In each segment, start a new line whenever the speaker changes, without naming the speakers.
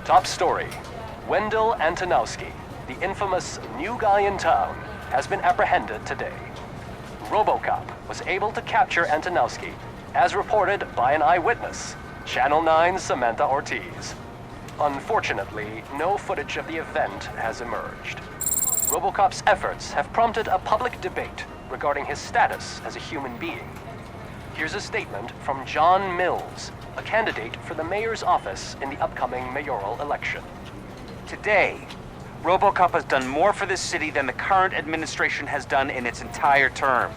Top story. Wendell Antonowski, the infamous new guy in town, has been apprehended today. RoboCop was able to capture Antonowski, as reported by an eyewitness, Channel 9's Samantha Ortiz. Unfortunately, no footage of the event has emerged. RoboCop's efforts have prompted a public debate regarding his status as a human being. Here's a statement from John Mills, a candidate for the mayor's office in the upcoming mayoral election.
Today, RoboCop has done more for this city than the current administration has done in its entire term.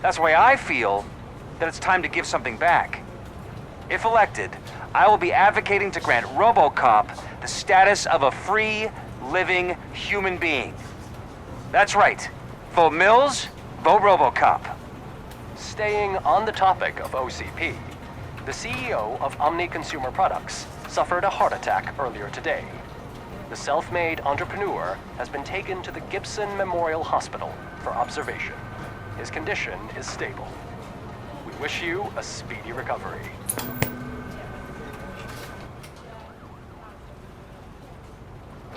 That's why I feel that it's time to give something back. If elected, I will be advocating to grant RoboCop the status of a free, living human being. That's right. Vote Mills, vote RoboCop.
Staying on the topic of OCP, the CEO of Omni Consumer Products suffered a heart attack earlier today. The self-made entrepreneur has been taken to the Gibson Memorial Hospital for observation. His condition is stable. We wish you a speedy recovery.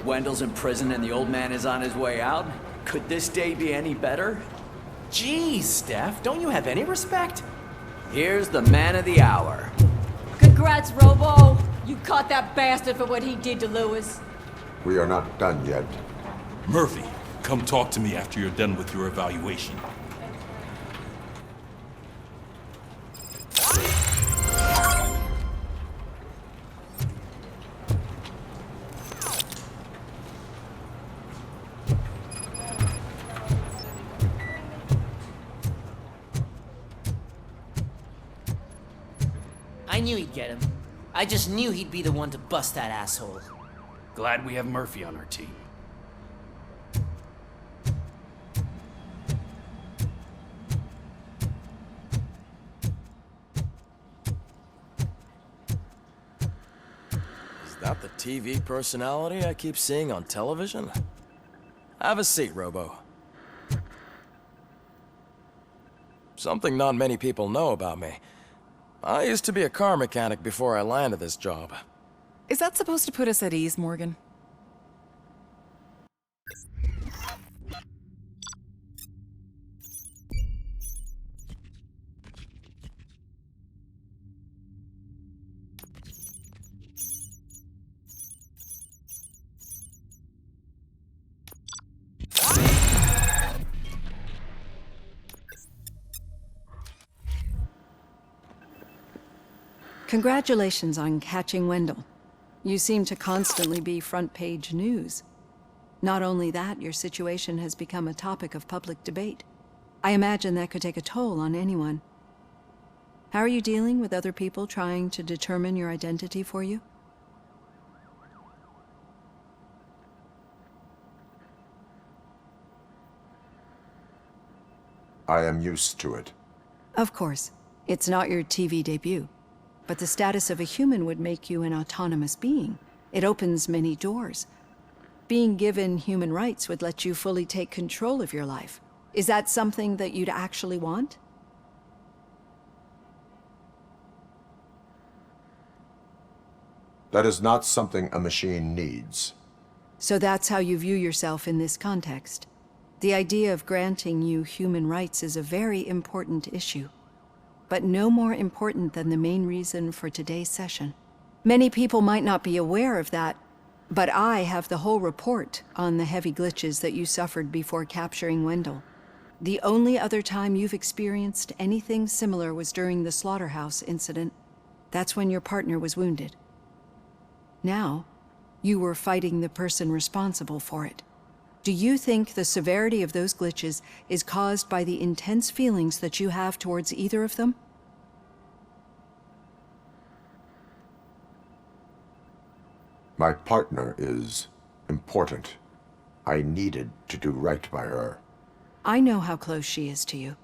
Wendell's in prison and the old man is on his way out? Could this day be any better?
Jeez, Steph, don't you have any respect?
Here's the man of the hour.
Congrats, Robo! You caught that bastard for what he did to Lewis.
We are not done yet.
Murphy, come talk to me after you're done with your evaluation.
I knew he'd get him. I just knew he'd be the one to bust that asshole.
Glad we have Murphy on our team.
Is that the TV personality I keep seeing on television? Have a seat, Robo. Something not many people know about me. I used to be a car mechanic before I landed this job.
Is that supposed to put us at ease, Morgan? Congratulations on catching Wendell. You seem to constantly be front-page news. Not only that, your situation has become a topic of public debate. I imagine that could take a toll on anyone. How are you dealing with other people trying to determine your identity for you?
I am used to it.
Of course. It's not your TV debut. But the status of a human would make you an autonomous being. It opens many doors. Being given human rights would let you fully take control of your life. Is that something that you'd actually want?
That is not something a machine needs.
So that's how you view yourself in this context. The idea of granting you human rights is a very important issue, but no more important than the main reason for today's session. Many people might not be aware of that, but I have the whole report on the heavy glitches that you suffered before capturing Wendell. The only other time you've experienced anything similar was during the slaughterhouse incident. That's when your partner was wounded. Now, you were fighting the person responsible for it. Do you think the severity of those glitches is caused by the intense feelings that you have towards either of them?
My partner is important. I needed to do right by her.
I know how close she is to you.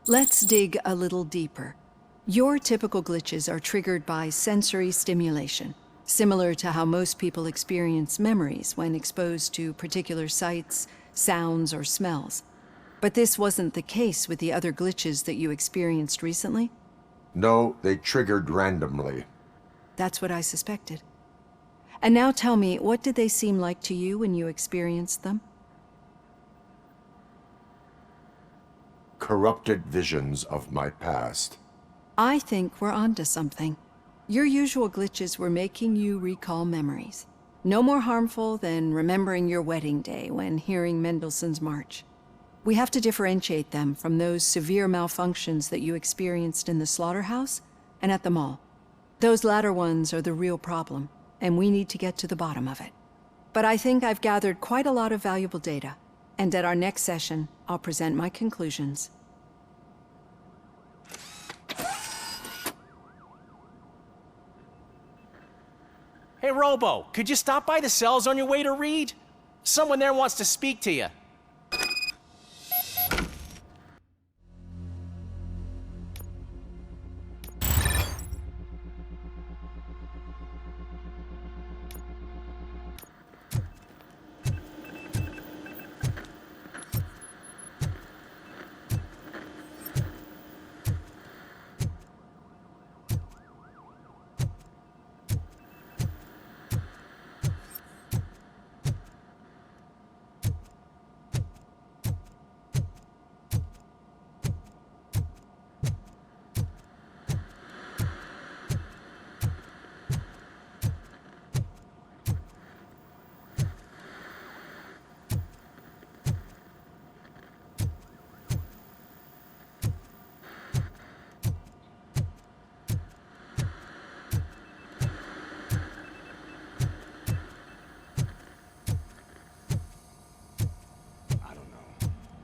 Let's dig a little deeper. Your typical glitches are triggered by sensory stimulation, similar to how most people experience memories when exposed to particular sights, sounds, or smells. But this wasn't the case with the other glitches that you experienced recently?
No, they triggered randomly.
That's what I suspected. And now tell me, what did they seem like to you when you experienced them?
Corrupted visions of my past.
I think we're onto something. Your usual glitches were making you recall memories. No more harmful than remembering your wedding day when hearing Mendelssohn's March. We have to differentiate them from those severe malfunctions that you experienced in the slaughterhouse and at the mall. Those latter ones are the real problem, and we need to get to the bottom of it. But I think I've gathered quite a lot of valuable data, and at our next session, I'll present my conclusions.
Hey, Robo, could you stop by the cells on your way to Reed? Someone there wants to speak to you.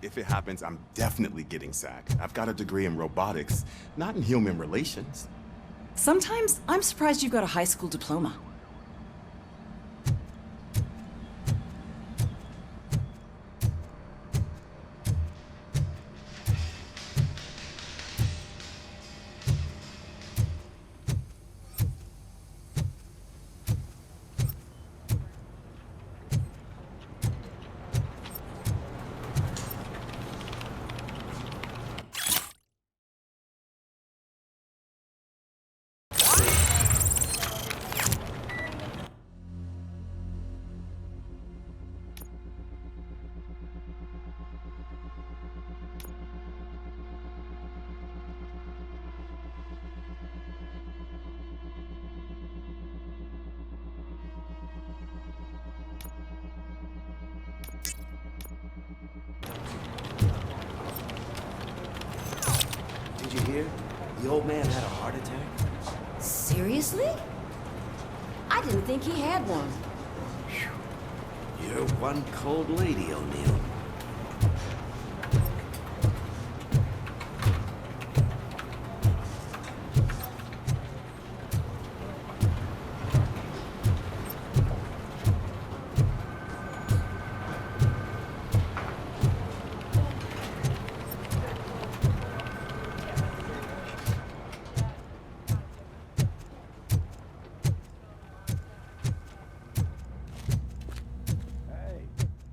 If it happens, I'm definitely getting sacked. I've got a degree in robotics, not in human relations.
Sometimes I'm surprised you've got a high school diploma.
Did you hear? The old man had a heart attack.
Seriously? I didn't think he had one.
You're one cold lady, O'Neill.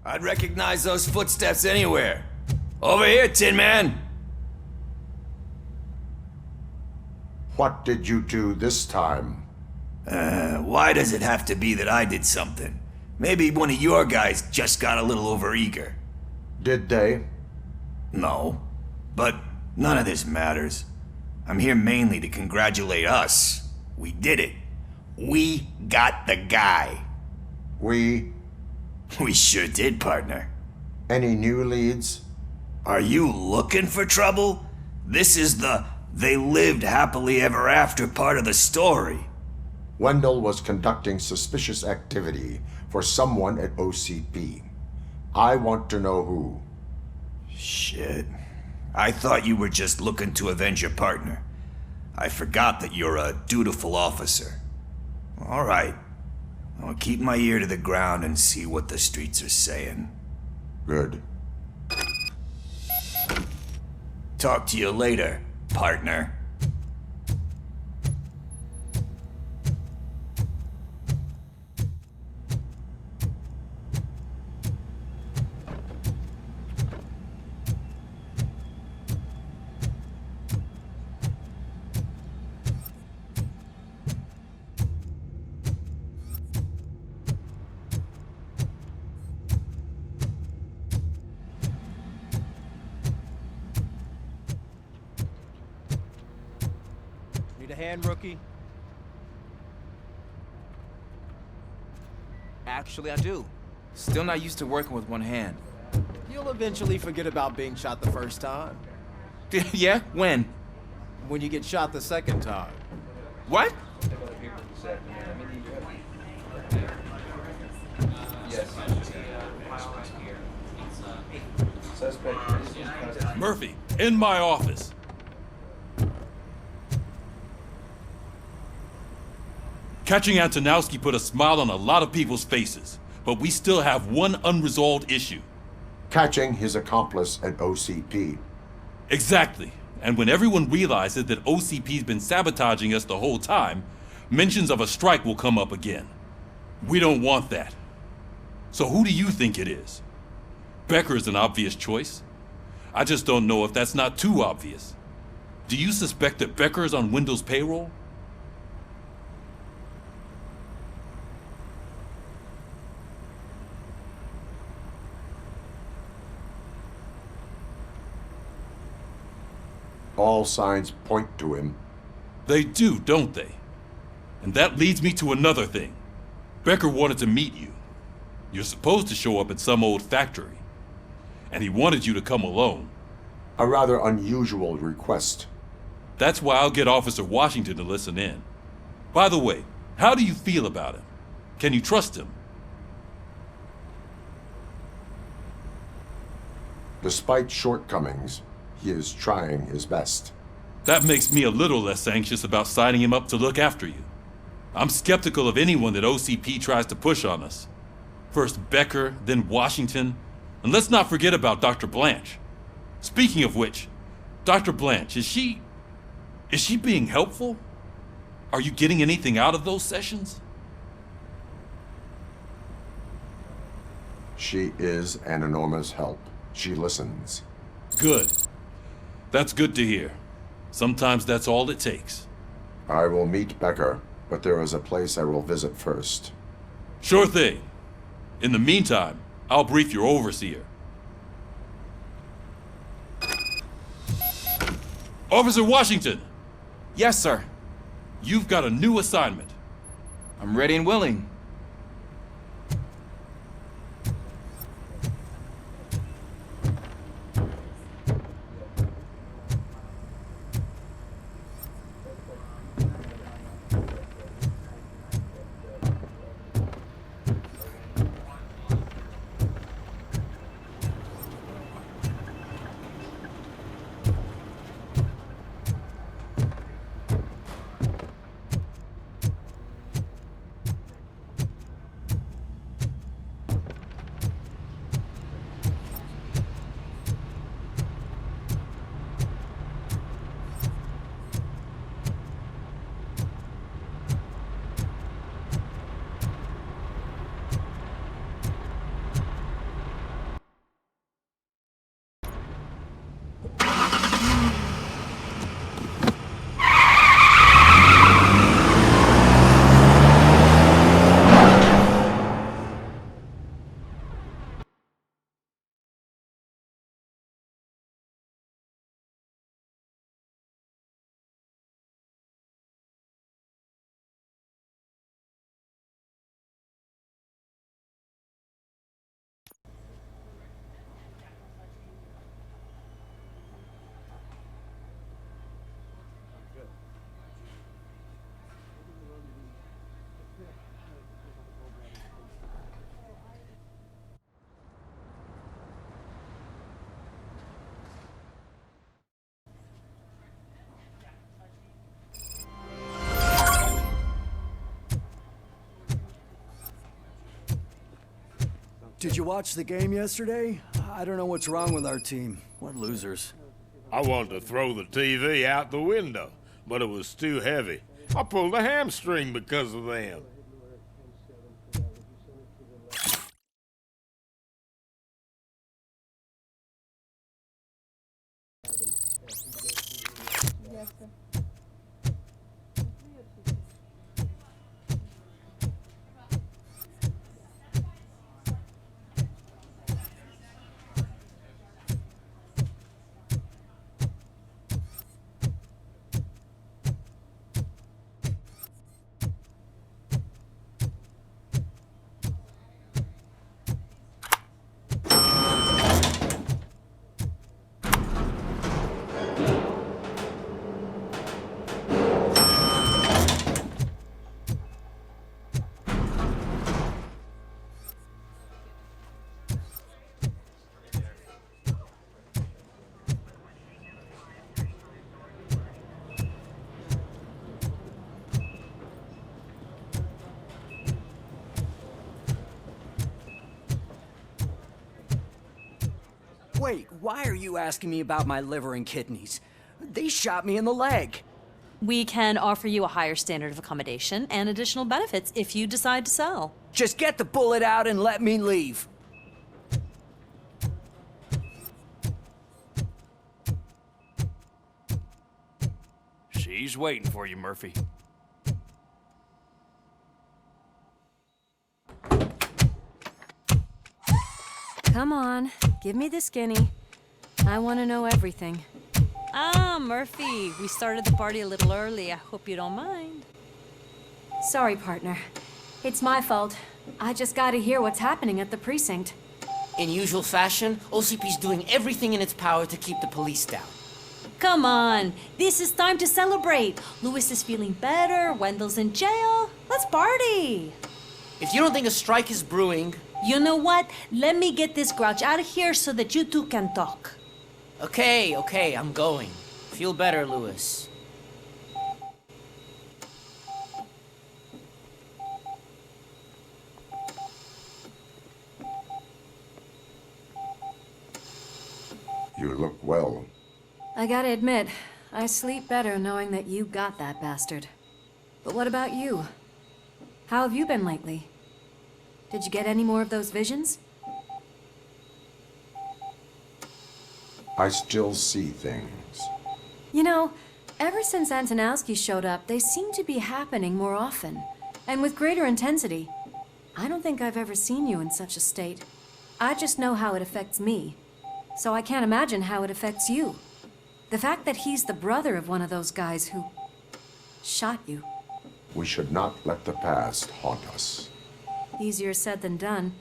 I'd recognize those footsteps anywhere. Over here, Tin Man!
What did you do this time?
Why does it have to be that I did something? Maybe one of your guys just got a little overeager.
Did they?
No. But none of this matters. I'm here mainly to congratulate us. We did it. We got the guy.
We
sure did, partner.
Any new leads?
Are you looking for trouble? This is the they lived happily ever after part of the story.
Wendell was conducting suspicious activity for someone at OCP. I want to know who.
Shit. I thought you were just looking to avenge your partner. I forgot that you're a dutiful officer. All right. I'll keep my ear to the ground and see what the streets are saying.
Good.
Talk to you later, partner.
Need a hand, rookie?
Actually, I do. Still not used to working with one hand.
You'll eventually forget about being shot the first time.
Yeah? When?
When you get shot the second time.
What?
Murphy, in my office. Catching Antonowski put a smile on a lot of people's faces, but we still have one unresolved issue.
Catching his accomplice at OCP.
Exactly. And when everyone realizes that OCP's been sabotaging us the whole time, mentions of a strike will come up again. We don't want that. So who do you think it is? Becker is an obvious choice. I just don't know if that's not too obvious. Do you suspect that Becker is on Wendell's payroll?
All signs point to him.
They do, don't they? And that leads me to another thing. Becker wanted to meet you. You're supposed to show up at some old factory. And he wanted you to come alone.
A rather unusual request.
That's why I'll get Officer Washington to listen in. By the way, how do you feel about him? Can you trust him?
Despite shortcomings, he is trying his best.
That makes me a little less anxious about signing him up to look after you. I'm skeptical of anyone that OCP tries to push on us. First Becker, then Washington, and let's not forget about Dr. Blanche. Speaking of which, Dr. Blanche, is she being helpful? Are you getting anything out of those sessions?
She is an enormous help. She listens.
Good. That's good to hear. Sometimes that's all it takes.
I will meet Becker, but there is a place I will visit first.
Sure thing. In the meantime, I'll brief your overseer. Officer Washington!
Yes, sir.
You've got a new assignment.
I'm ready and willing.
Did you watch the game yesterday? I don't know what's wrong with our team. What losers.
I wanted to throw the TV out the window, but it was too heavy. I pulled a hamstring because of them.
Wait, why are you asking me about my liver and kidneys? They shot me in the leg.
We can offer you a higher standard of accommodation and additional benefits if you decide to sell.
Just get the bullet out and let me leave.
She's waiting for you, Murphy.
Come on, give me the skinny. I want to know everything.
Ah, Murphy, we started the party a little early. I hope you don't mind.
Sorry, partner. It's my fault. I just gotta hear what's happening at the precinct.
In usual fashion, OCP's doing everything in its power to keep the police down.
Come on, this is time to celebrate. Louis is feeling better, Wendell's in jail. Let's party.
If you don't think a strike is brewing...
You know what? Let me get this grouch out of here so that you two can talk.
Okay, I'm going. Feel better, Louis.
You look well.
I gotta admit, I sleep better knowing that you got that bastard. But what about you? How have you been lately? Did you get any more of those visions?
I still see things.
You know, ever since Antonowski showed up, they seem to be happening more often, and with greater intensity. I don't think I've ever seen you in such a state. I just know how it affects me, so I can't imagine how it affects you. The fact that he's the brother of one of those guys who shot you.
We should not let the past haunt us.
Easier said than done.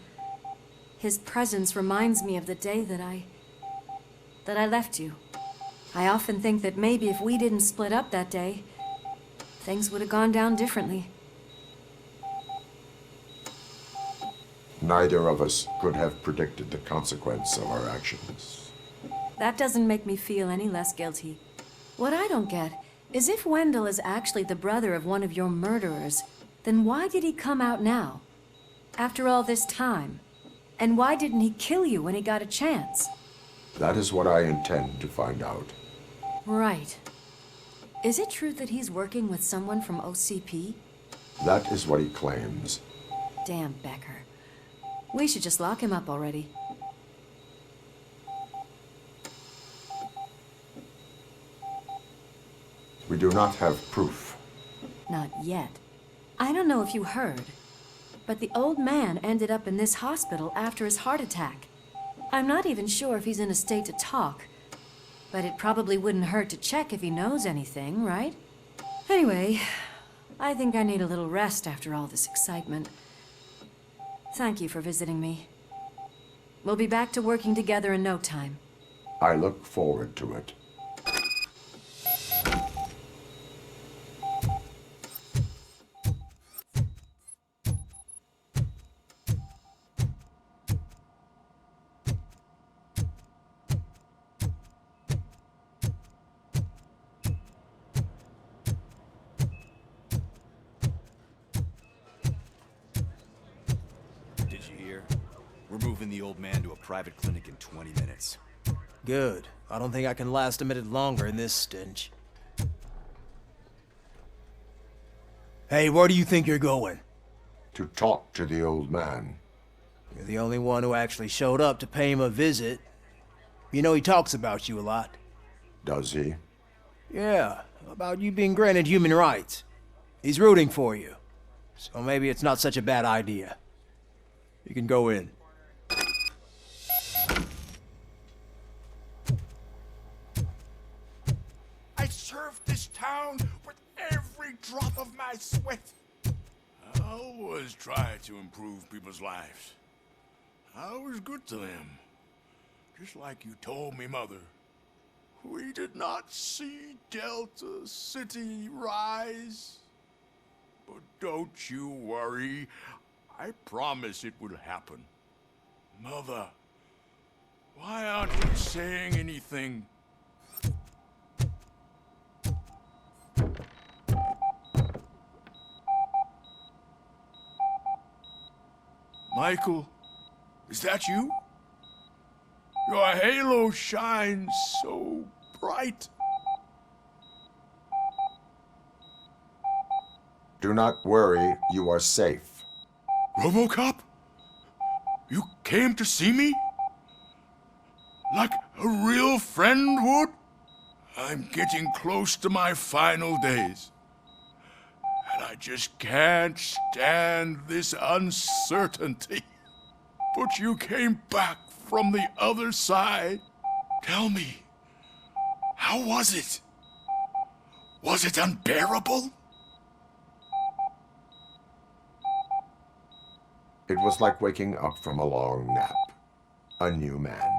His presence reminds me of the day that I left you. I often think that maybe if we didn't split up that day, things would have gone down differently.
Neither of us could have predicted the consequence of our actions.
That doesn't make me feel any less guilty. What I don't get is if Wendell is actually the brother of one of your murderers, then why did he come out now? After all this time? And why didn't he kill you when he got a chance?
That is what I intend to find out.
Right. Is it true that he's working with someone from OCP?
That is what he claims.
Damn Becker. We should just lock him up already.
We do not have proof.
Not yet. I don't know if you heard, but the old man ended up in this hospital after his heart attack. I'm not even sure if he's in a state to talk, but it probably wouldn't hurt to check if he knows anything, right? Anyway, I think I need a little rest after all this excitement. Thank you for visiting me. We'll be back to working together in no time.
I look forward to it.
We're moving the old man to a private clinic in 20 minutes.
Good. I don't think I can last a minute longer in this stench. Hey, where do you think you're going?
To talk to the old man.
You're the only one who actually showed up to pay him a visit. You know he talks about you a lot.
Does he?
Yeah, about you being granted human rights. He's rooting for you. So maybe it's not such a bad idea. You can go in.
I served this town with every drop of my sweat. I always try to improve people's lives. I was good to them. Just like you told me, Mother. We did not see Delta City rise. But don't you worry. I promise it will happen. Mother, why aren't you saying anything? Michael, is that you? Your halo shines so bright.
Do not worry, you are safe.
RoboCop? You came to see me? Like a real friend would? I'm getting close to my final days. And I just can't stand this uncertainty. But you came back from the other side. Tell me, how was it? Was it unbearable?
It was like waking up from a long nap. A new man.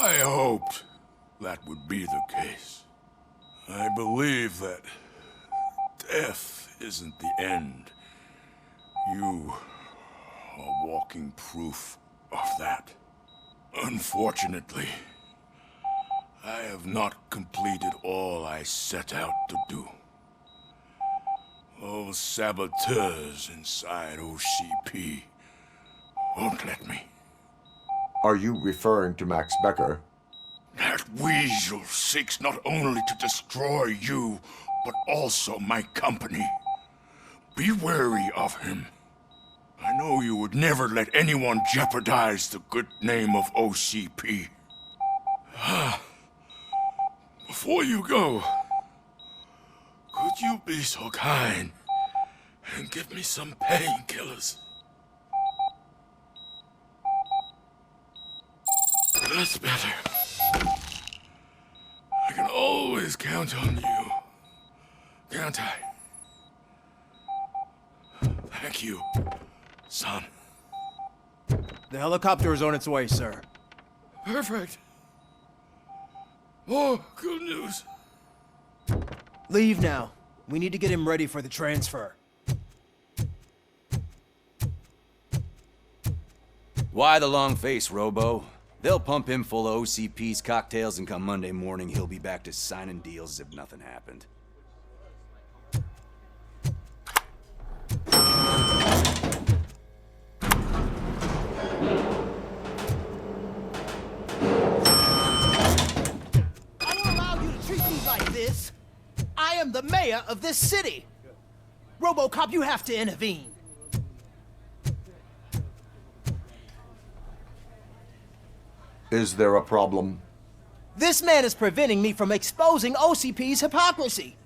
I hoped that would be the case. I believe that death isn't the end. You are walking proof of that. Unfortunately, I have not completed all I set out to do. Those saboteurs inside OCP won't let me.
Are you referring to Max Becker?
That weasel seeks not only to destroy you, but also my company. Be wary of him. I know you would never let anyone jeopardize the good name of OCP. Before you go, could you be so kind and give me some painkillers? That's better. I can always count on you, can't I? Thank you, son.
The helicopter is on its way, sir.
Perfect. Oh, good news.
Leave now. We need to get him ready for the transfer.
Why the long face, Robo? They'll pump him full of OCP's cocktails, and come Monday morning, he'll be back to signing deals as if nothing happened.
I don't allow you to treat me like this. I am the mayor of this city. RoboCop, you have to intervene.
Is there a problem?
This man is preventing me from exposing OCP's hypocrisy.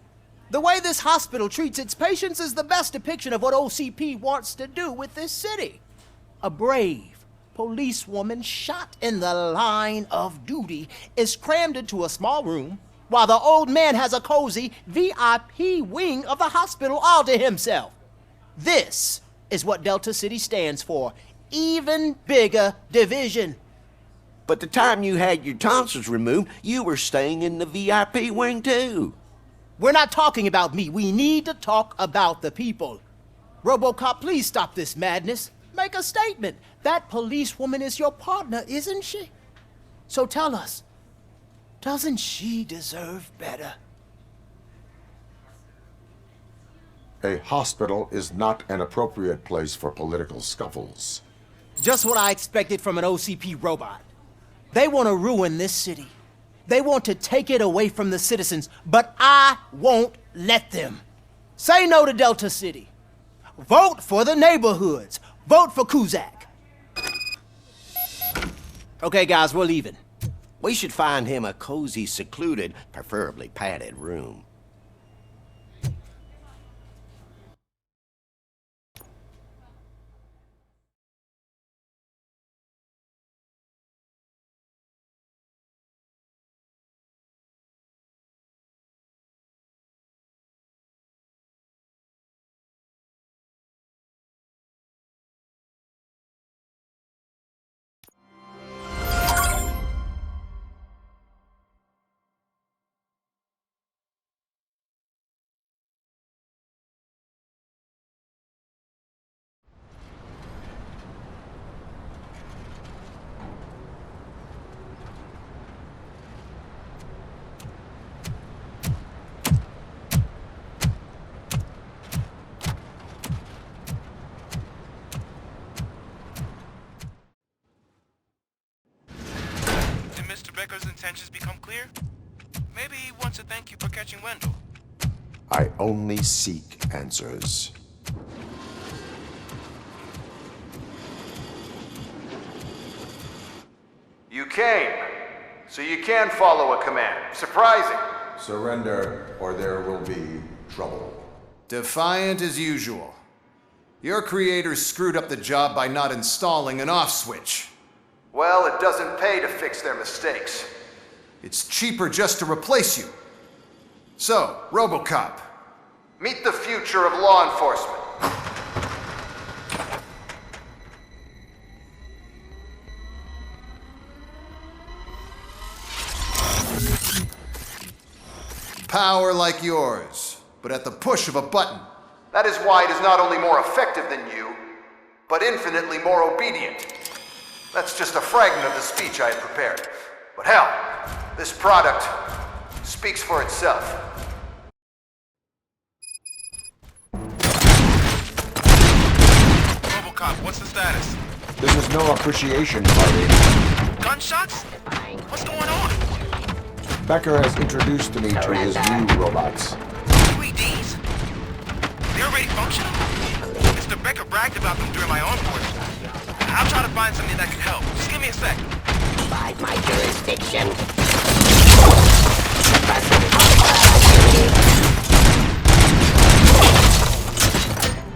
The way this hospital treats its patients is the best depiction of what OCP wants to do with this city. A brave policewoman shot in the line of duty is crammed into a small room, while the old man has a cozy VIP wing of the hospital all to himself. This is what Delta City stands for. Even bigger division.
But the time you had your tonsils removed, you were staying in the VIP wing too.
We're not talking about me. We need to talk about the people. RoboCop, please stop this madness. Make a statement. That policewoman is your partner, isn't she? So tell us, doesn't she deserve better?
A hospital is not an appropriate place for political scuffles.
Just what I expected from an OCP robot. They want to ruin this city. They want to take it away from the citizens, but I won't let them. Say no to Delta City. Vote for the neighborhoods. Vote for Kuzak. Okay, guys, we're leaving.
We should find him a cozy, secluded, preferably padded room.
actions become clear, maybe he wants to thank you for catching Wendell.
I only seek answers.
You came, so you can follow a command. Surprising.
Surrender, or there will be trouble.
Defiant as usual. Your creators screwed up the job by not installing an off switch. Well, it doesn't pay to fix their mistakes. It's cheaper just to replace you. So, RoboCop, meet the future of law enforcement. Power like yours, but at the push of a button. That is why it is not only more effective than you, but infinitely more obedient. That's just a fragment of the speech I had prepared. But hell, this product speaks for itself.
RoboCop, what's the status?
This is no appreciation party.
Gunshots? What's going on?
Becker has introduced me to his new robots.
UEDs? They're already functional? Mr. Becker bragged about them during my onboarding. I'll try to find something that can help. Just give me a sec.
By my jurisdiction.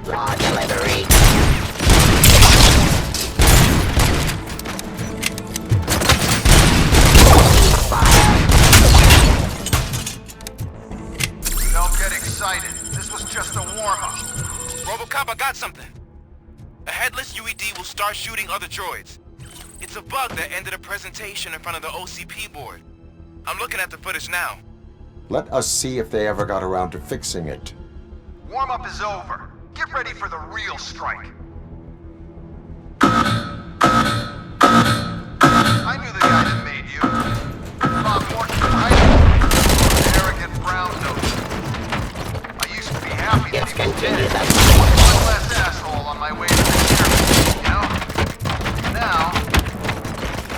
Raw delivery.
Don't get excited. This was just a warm-up.
RoboCop, I got something. A headless UED will start shooting other droids. It's a bug that ended a presentation in front of the OCP board. I'm looking at the footage now.
Let us see if they ever got around to fixing it.
Warm-up is over. Get ready for the real strike. I knew the guy that made you. Bob Morton, right? Arrogant brown nose. I used to be happy to be dead. One less asshole on my way to the chairman, you know? Now,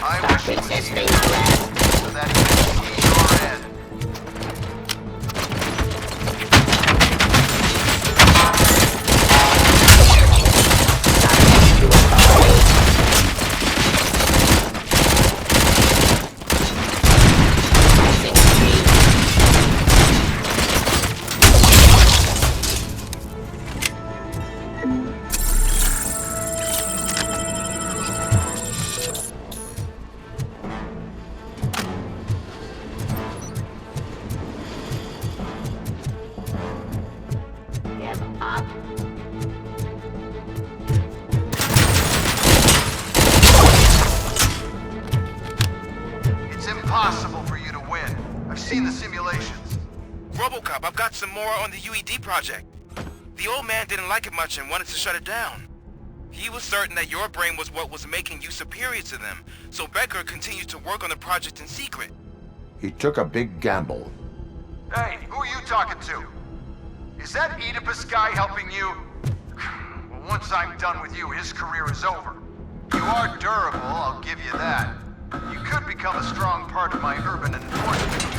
I wish he was here so that he could see your end. It's impossible for you to win. I've seen the simulations.
RoboCop, I've got some more on the UED project. The old man didn't like it much and wanted to shut it down. He was certain that your brain was what was making you superior to them, so Becker continued to work on the project in secret.
He took a big gamble.
Hey, who are you talking to? Is that Oedipus guy helping you? Well, once I'm done with you, his career is over. You are durable, I'll give you that. You could become a strong part of my urban enforcement unit.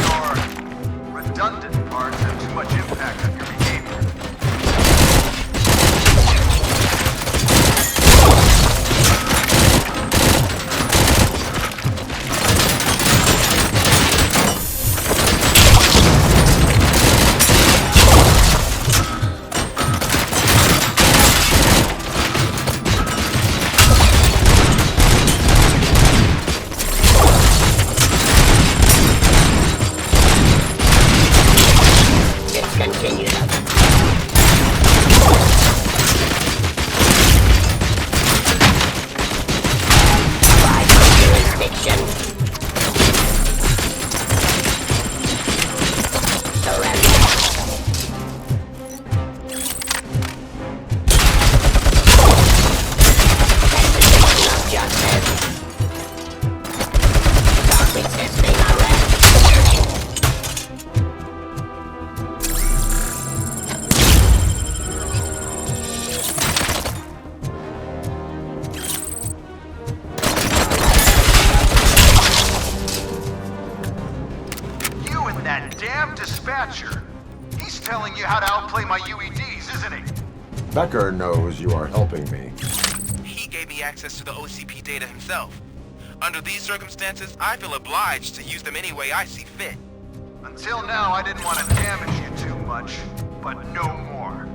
Your redundant parts have too much impact on your behavior. that damn dispatcher. He's telling you how to outplay my UEDs, isn't he?
Becker knows you are helping me.
He gave me access to the OCP data himself. Under these circumstances, I feel obliged to use them any way I see fit.
Until now, I didn't want to damage you too much, but no more.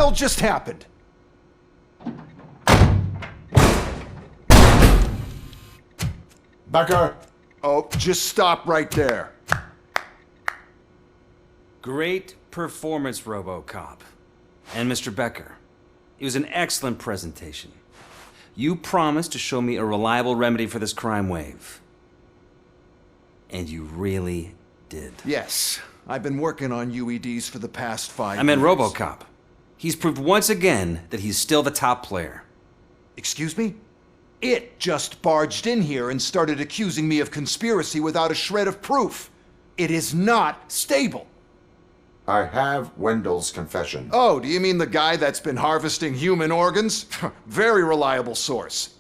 hell just happened?
Becker!
Oh, just stop right there.
Great performance, RoboCop. And Mr. Becker, it was an excellent presentation. You promised to show me a reliable remedy for this crime wave. And you really did.
Yes, I've been working on UEDs for the past 5 years.
I meant RoboCop. He's proved once again that he's still the top player.
Excuse me? It just barged in here and started accusing me of conspiracy without a shred of proof. It is not stable.
I have Wendell's confession.
Oh, do you mean the guy that's been harvesting human organs? Very reliable source.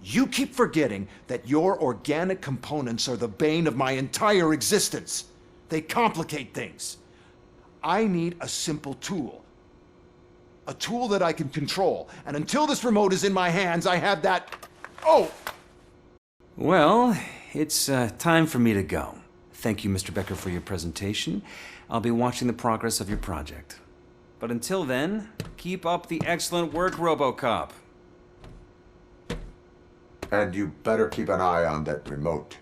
You keep forgetting that your organic components are the bane of my entire existence. They complicate things. I need a simple tool. A tool that I can control. And until this remote is in my hands, I have that... Oh!
Well, it's time for me to go. Thank you, Mr. Becker, for your presentation. I'll be watching the progress of your project. But until then, keep up the excellent work, RoboCop.
And you better keep an eye on that remote.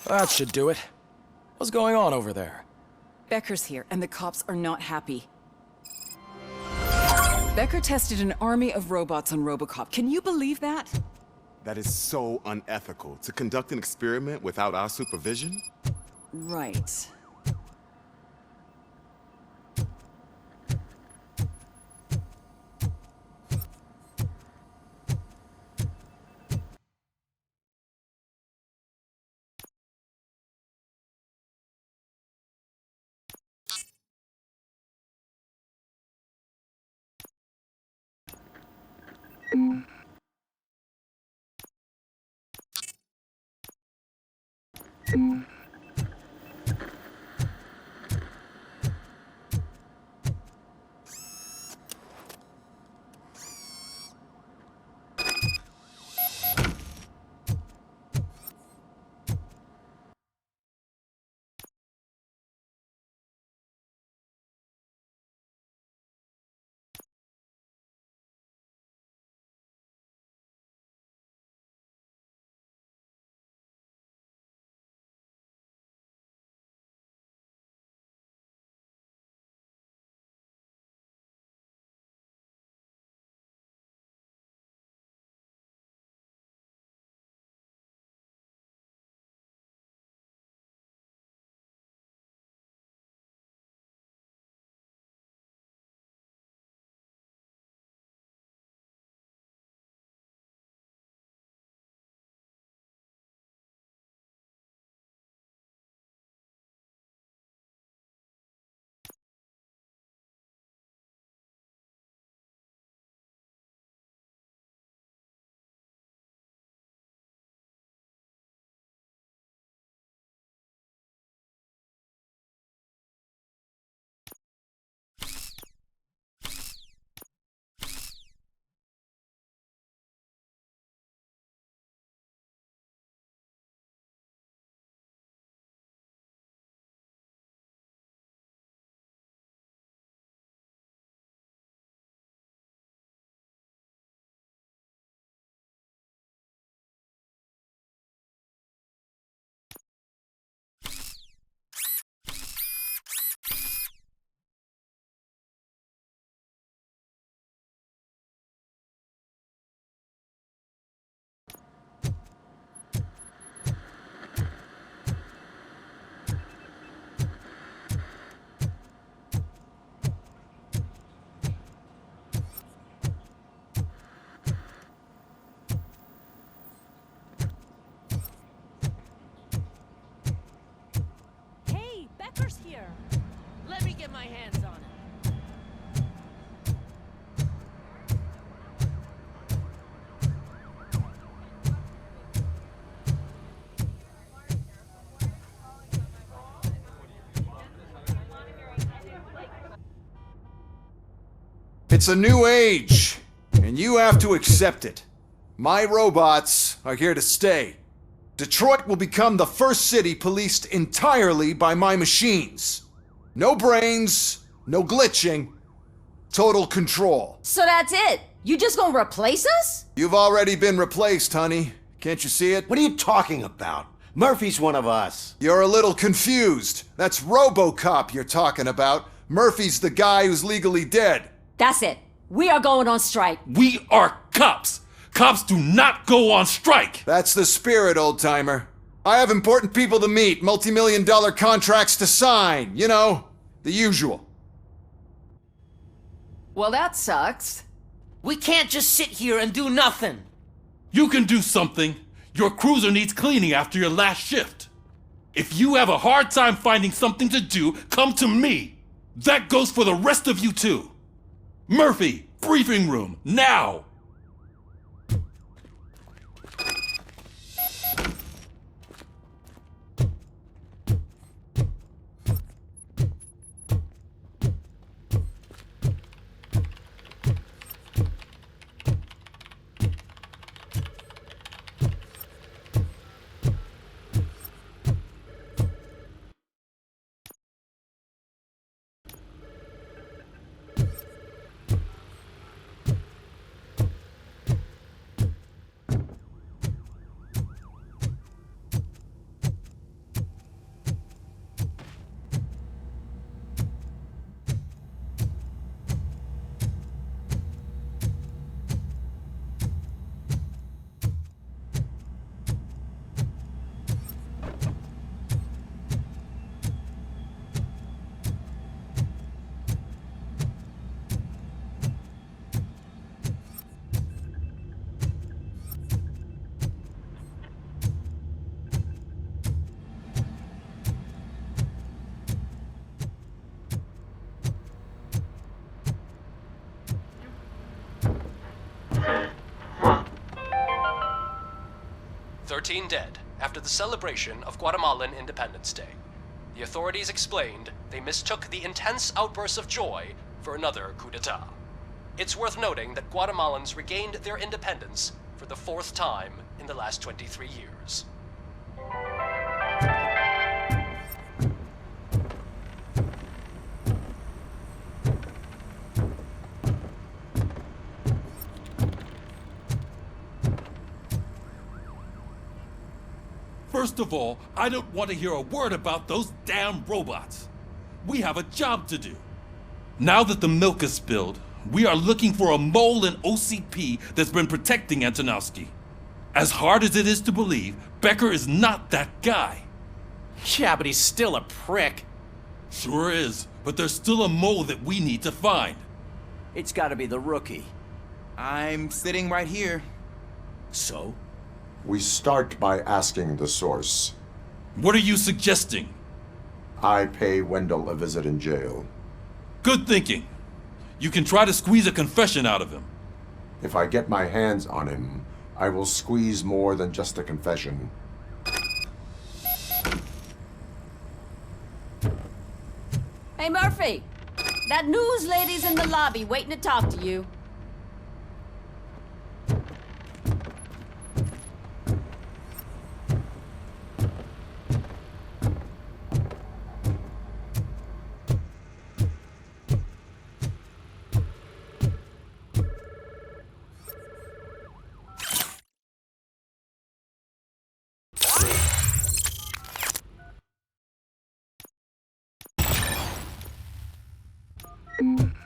That should do it. What's going on over there?
Becker's here, and the cops are not happy. Becker tested an army of robots on RoboCop. Can you believe that?
That is so unethical. To conduct an experiment without our supervision?
Right.
my hands on him.
It's a new age, and you have to accept it. My robots are here to stay. Detroit will become the first city policed entirely by my machines. No brains, no glitching, total control.
So that's it? You just gonna replace us?
You've already been replaced, honey. Can't you see it?
What are you talking about? Murphy's one of us.
You're a little confused. That's RoboCop you're talking about. Murphy's the guy who's legally dead.
That's it. We are going on strike.
We are cops. Cops do not go on strike.
That's the spirit, old-timer. I have important people to meet, multi-million-dollar contracts to sign. You know, the usual.
Well, that sucks.
We can't just sit here and do nothing.
You can do something. Your cruiser needs cleaning after your last shift. If you have a hard time finding something to do, come to me. That goes for the rest of you too. Murphy, briefing room, now!
Dead after the celebration of Guatemalan Independence Day. The authorities explained they mistook the intense outbursts of joy for another coup d'etat. It's worth noting that Guatemalans regained their independence for the 4th time in the last 23 years.
First of all, I don't want to hear a word about those damn robots. We have a job to do. Now that the milk is spilled, we are looking for a mole in OCP that's been protecting Antonowski. As hard as it is to believe, Becker is not that guy.
Yeah, but he's still a prick.
Sure is, but there's still a mole that we need to find.
It's gotta be the rookie.
I'm sitting right here.
So?
We start by asking the source.
What are you suggesting?
I pay Wendell a visit in jail.
Good thinking. You can try to squeeze a confession out of him.
If I get my hands on him, I will squeeze more than just a confession.
Hey, Murphy. That news lady's in the lobby waiting to talk to you.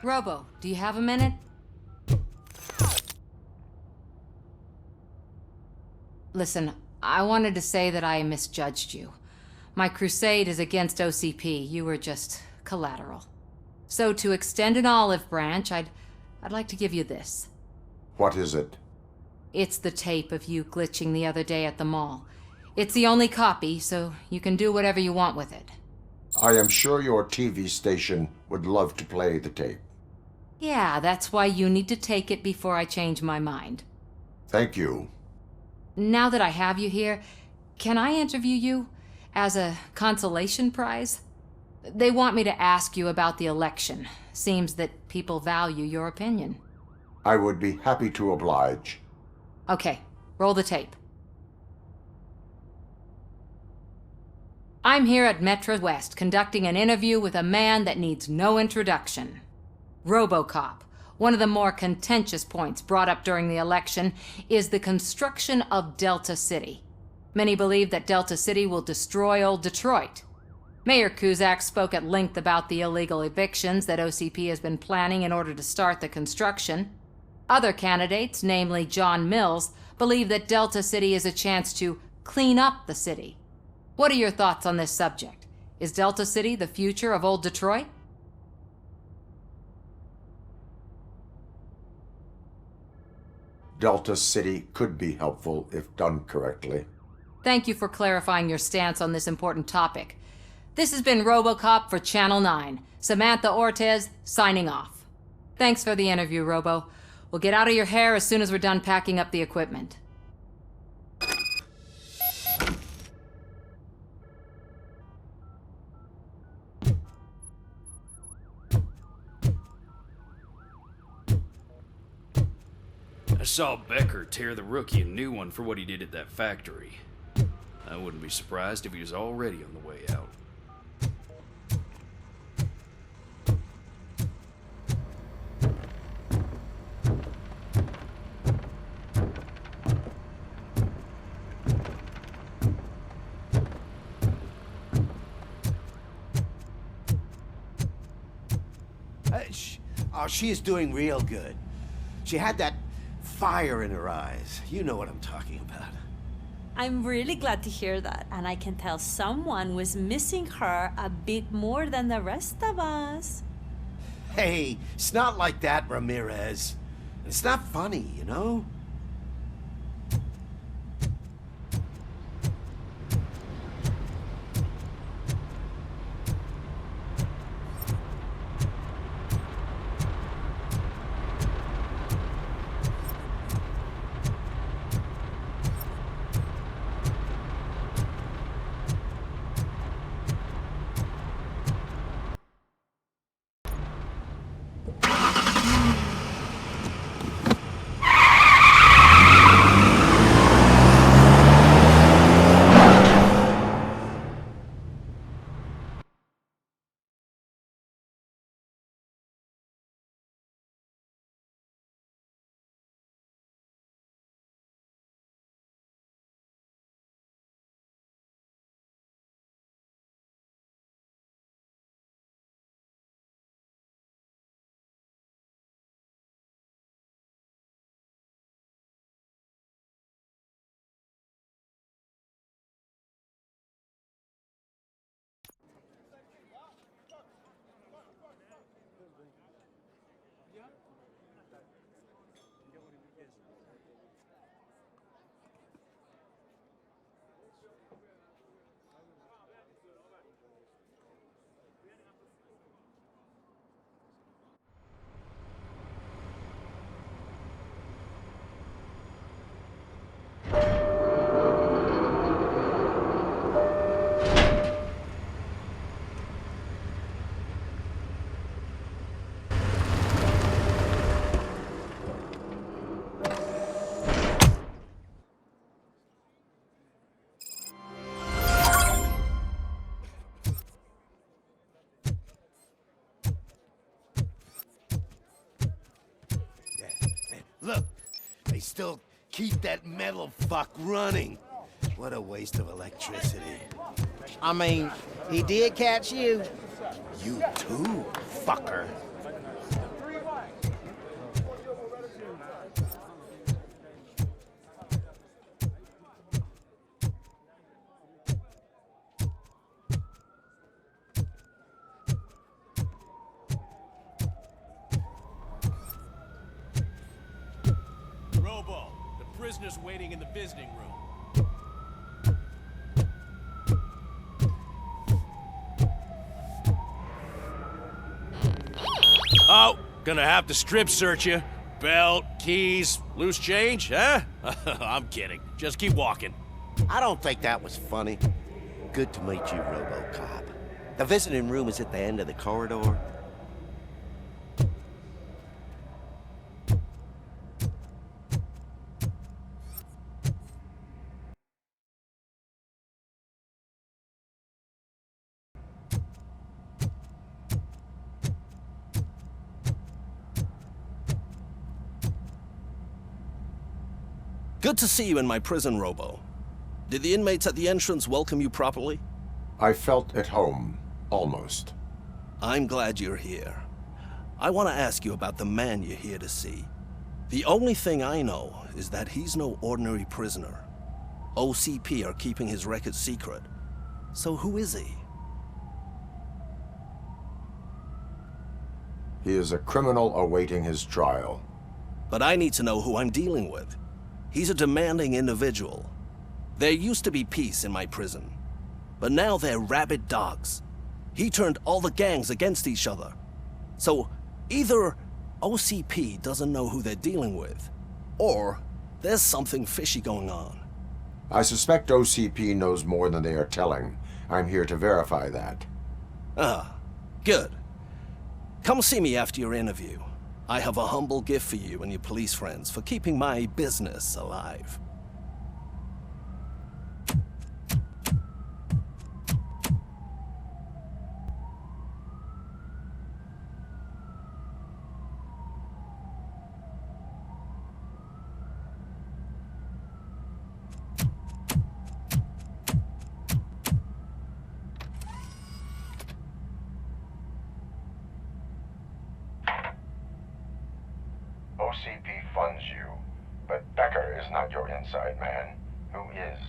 Robo, do you have a minute? Listen, I wanted to say that I misjudged you. My crusade is against OCP. You were just collateral. So to extend an olive branch, I'd like to give you this.
What is it?
It's the tape of you glitching the other day at the mall. It's the only copy, so you can do whatever you want with it.
I am sure your TV station would love to play the tape.
Yeah, that's why you need to take it before I change my mind.
Thank you.
Now that I have you here, can I interview you as a consolation prize? They want me to ask you about the election. Seems that people value your opinion.
I would be happy to oblige.
Okay, roll the tape. I'm here at Metro West conducting an interview with a man that needs no introduction. RoboCop. One of the more contentious points brought up during the election is the construction of Delta City. Many believe that Delta City will destroy old Detroit. Mayor Cusack spoke at length about the illegal evictions that OCP has been planning in order to start the construction. Other candidates, namely John Mills, believe that Delta City is a chance to clean up the city. What are your thoughts on this subject? Is Delta City the future of old Detroit?
Delta City could be helpful if done correctly.
Thank you for clarifying your stance on this important topic. This has been RoboCop for Channel 9. Samantha Ortez, signing off. Thanks for the interview, Robo. We'll get out of your hair as soon as we're done packing up the equipment.
I saw Becker tear the rookie a new one for what he did at that factory. I wouldn't be surprised if he was already on the way out.
She is doing real good. She had that fire in her eyes. You know what I'm talking about.
I'm really glad to hear that, and I can tell someone was missing her a bit more than the rest of us.
Hey, it's not like that, Ramirez. It's not funny, you know? Look, they still keep that metal fuck running. What a waste of electricity.
I mean, he did catch you.
You too, fucker.
Robo, the prisoner's waiting in the visiting room. Oh, gonna have to strip search you. Belt, keys, loose change, huh? I'm kidding. Just keep walking.
I don't think that was funny. Good to meet you, RoboCop. The visiting room is at the end of the corridor.
Good to see you in my prison, Robo. Did the inmates at the entrance welcome you properly?
I felt at home, almost.
I'm glad you're here. I want to ask you about the man you're here to see. The only thing I know is that he's no ordinary prisoner. OCP are keeping his record secret. So who is he?
He is a criminal awaiting his trial.
But I need to know who I'm dealing with. He's a demanding individual. There used to be peace in my prison, but now they're rabid dogs. He turned all the gangs against each other. So either OCP doesn't know who they're dealing with, or there's something fishy going on.
I suspect OCP knows more than they are telling. I'm here to verify that.
Ah, good. Come see me after your interview. I have a humble gift for you and your police friends for keeping my business alive.
OCP funds you, but Becker is not your inside man. Who is?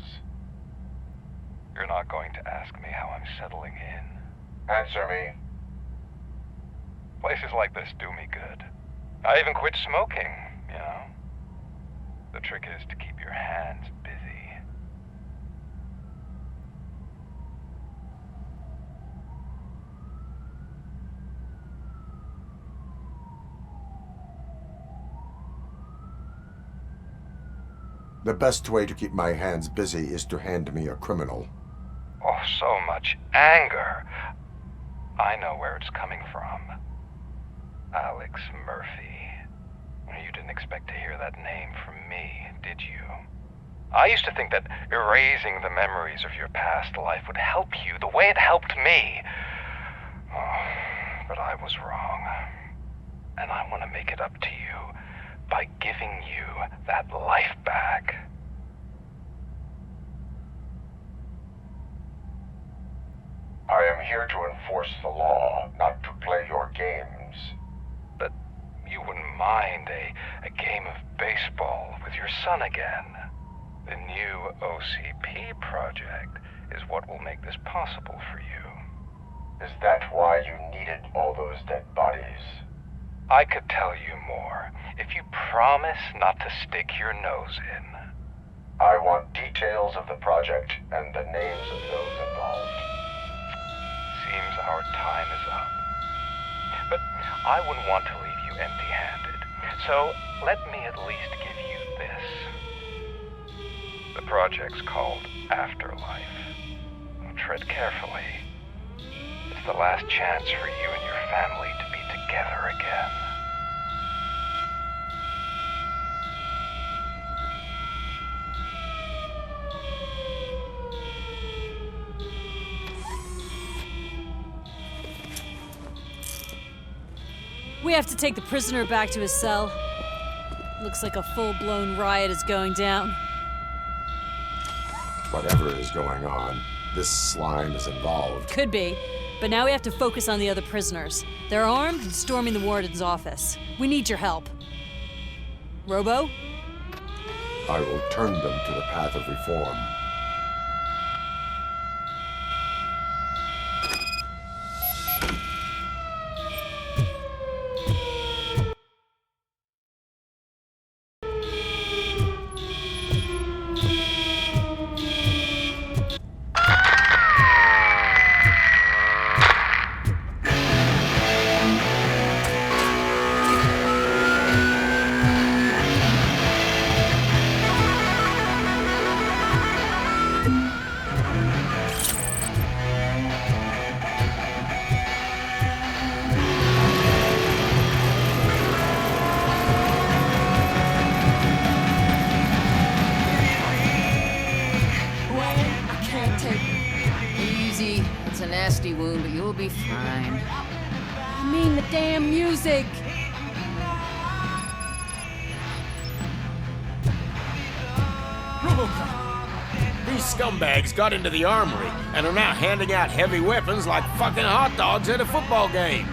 You're not going to ask me how I'm settling in.
Answer me.
Places like this do me good. I even quit smoking, you know. The trick is to keep your hands busy.
The best way to keep my hands busy is to hand me a criminal.
Oh, so much anger. I know where it's coming from. Alex Murphy. You didn't expect to hear that name from me, did you? I used to think that erasing the memories of your past life would help you the way it helped me. Oh, but I was wrong. And I want to make it up to you by giving you that life back.
I am here to enforce the law, not to play your games.
But you wouldn't mind a game of baseball with your son again. The new OCP project is what will make this possible for you.
Is that why you needed all those dead bodies?
I could tell you more if you promise not to stick your nose in.
I want details of the project and the names of those involved.
Seems our time is up. But I wouldn't want to leave you empty-handed, so let me at least give you this. The project's called Afterlife. Tread carefully. It's the last chance for you and your family to be together again.
We have to take the prisoner back to his cell. Looks like a full-blown riot is going down.
Whatever is going on, this slime is involved.
Could be, but now we have to focus on the other prisoners. They're armed and storming the warden's office. We need your help. Robo?
I will turn them to the path of reform.
be fine.
I mean the damn music.
RoboCop! These scumbags got into the armory and are now handing out heavy weapons like fucking hot dogs at a football game.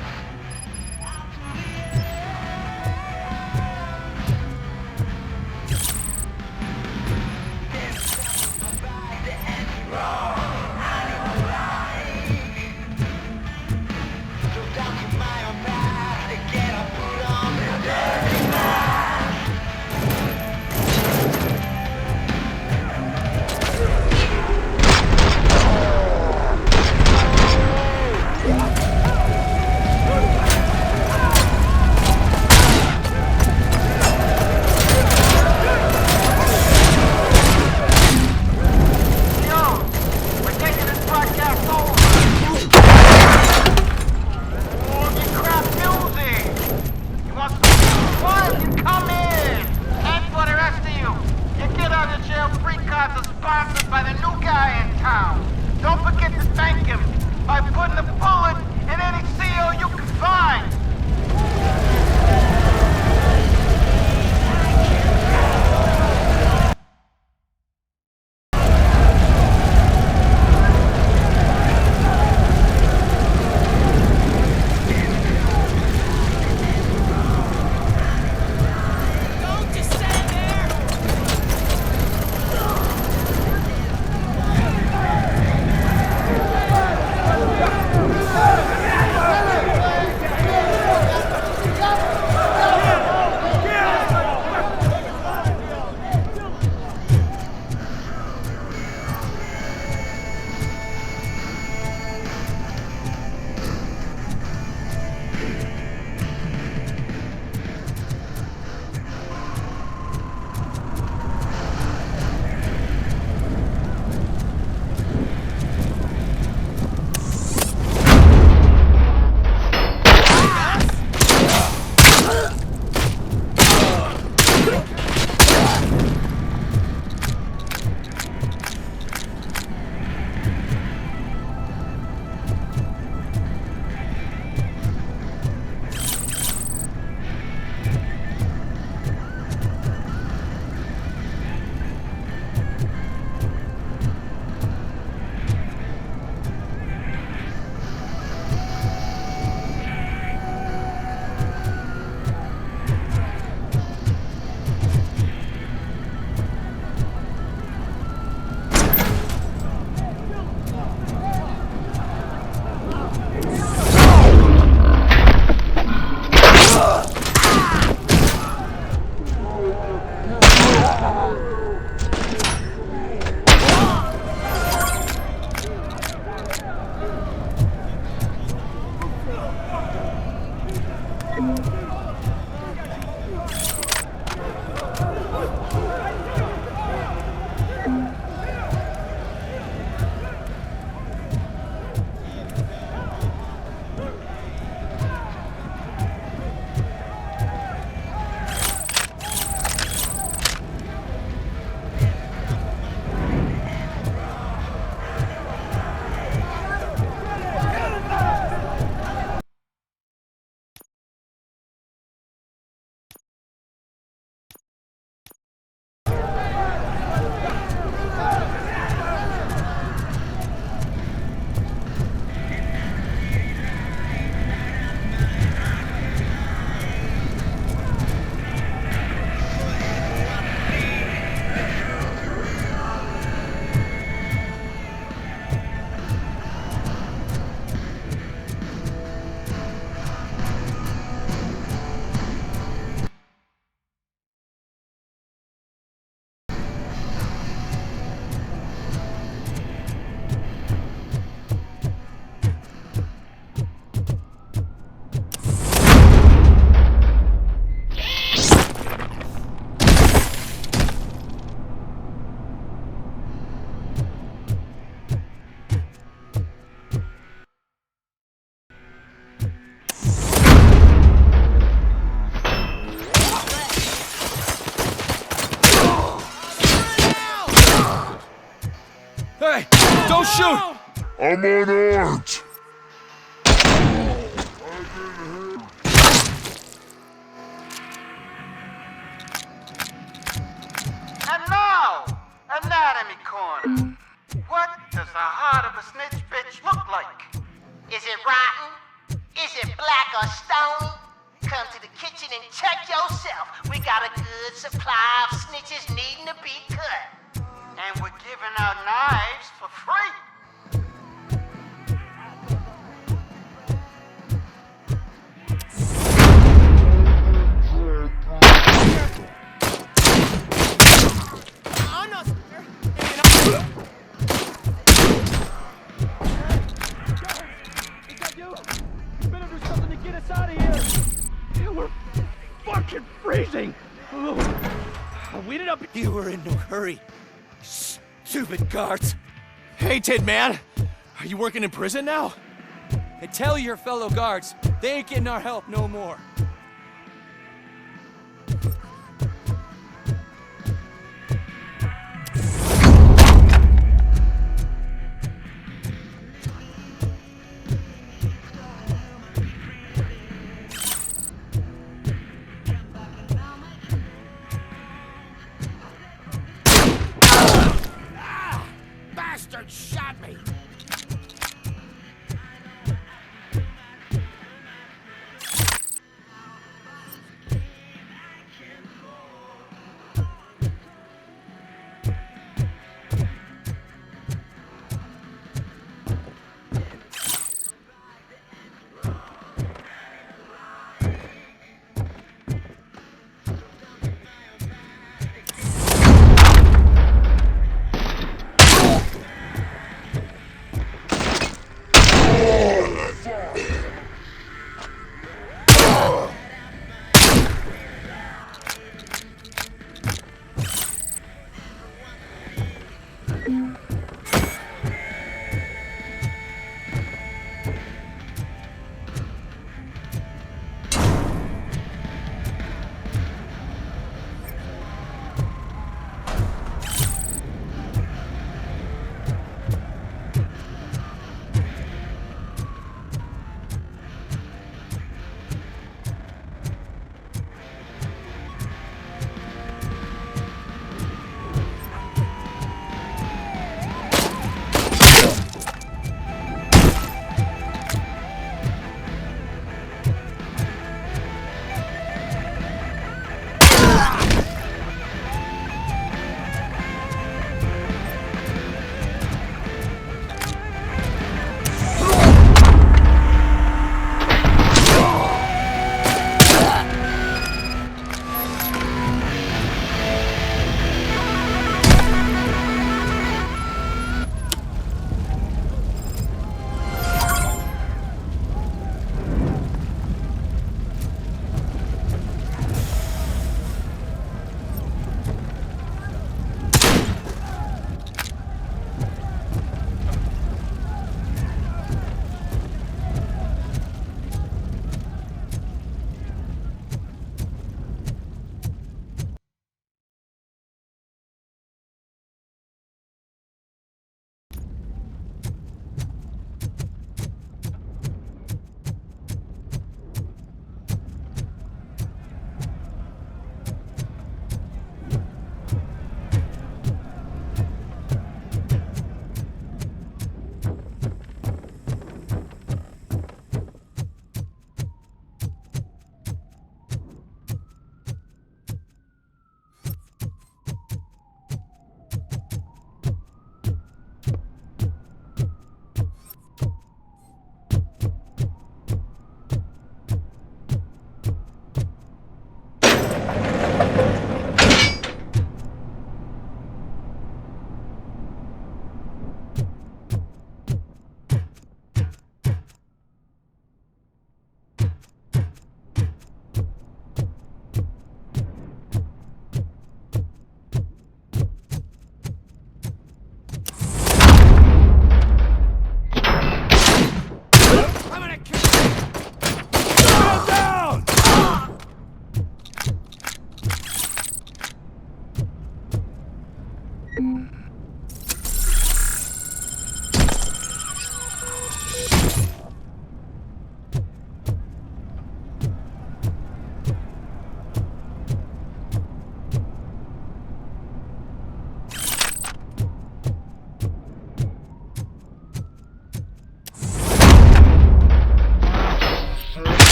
Hey, don't shoot!
I'm on art! and check yourself. We got a good supply of snitches needing to be cut. And we're giving out knives for free.
I'm not scared. Is that you? You better do something to get us out of here. We're fucking freezing. We ended up.
You were in no hurry. Stupid guards. Hey, Tin Man. Are you working in prison now?
Hey, tell your fellow guards, they ain't getting our help no more.
Bastard shot me!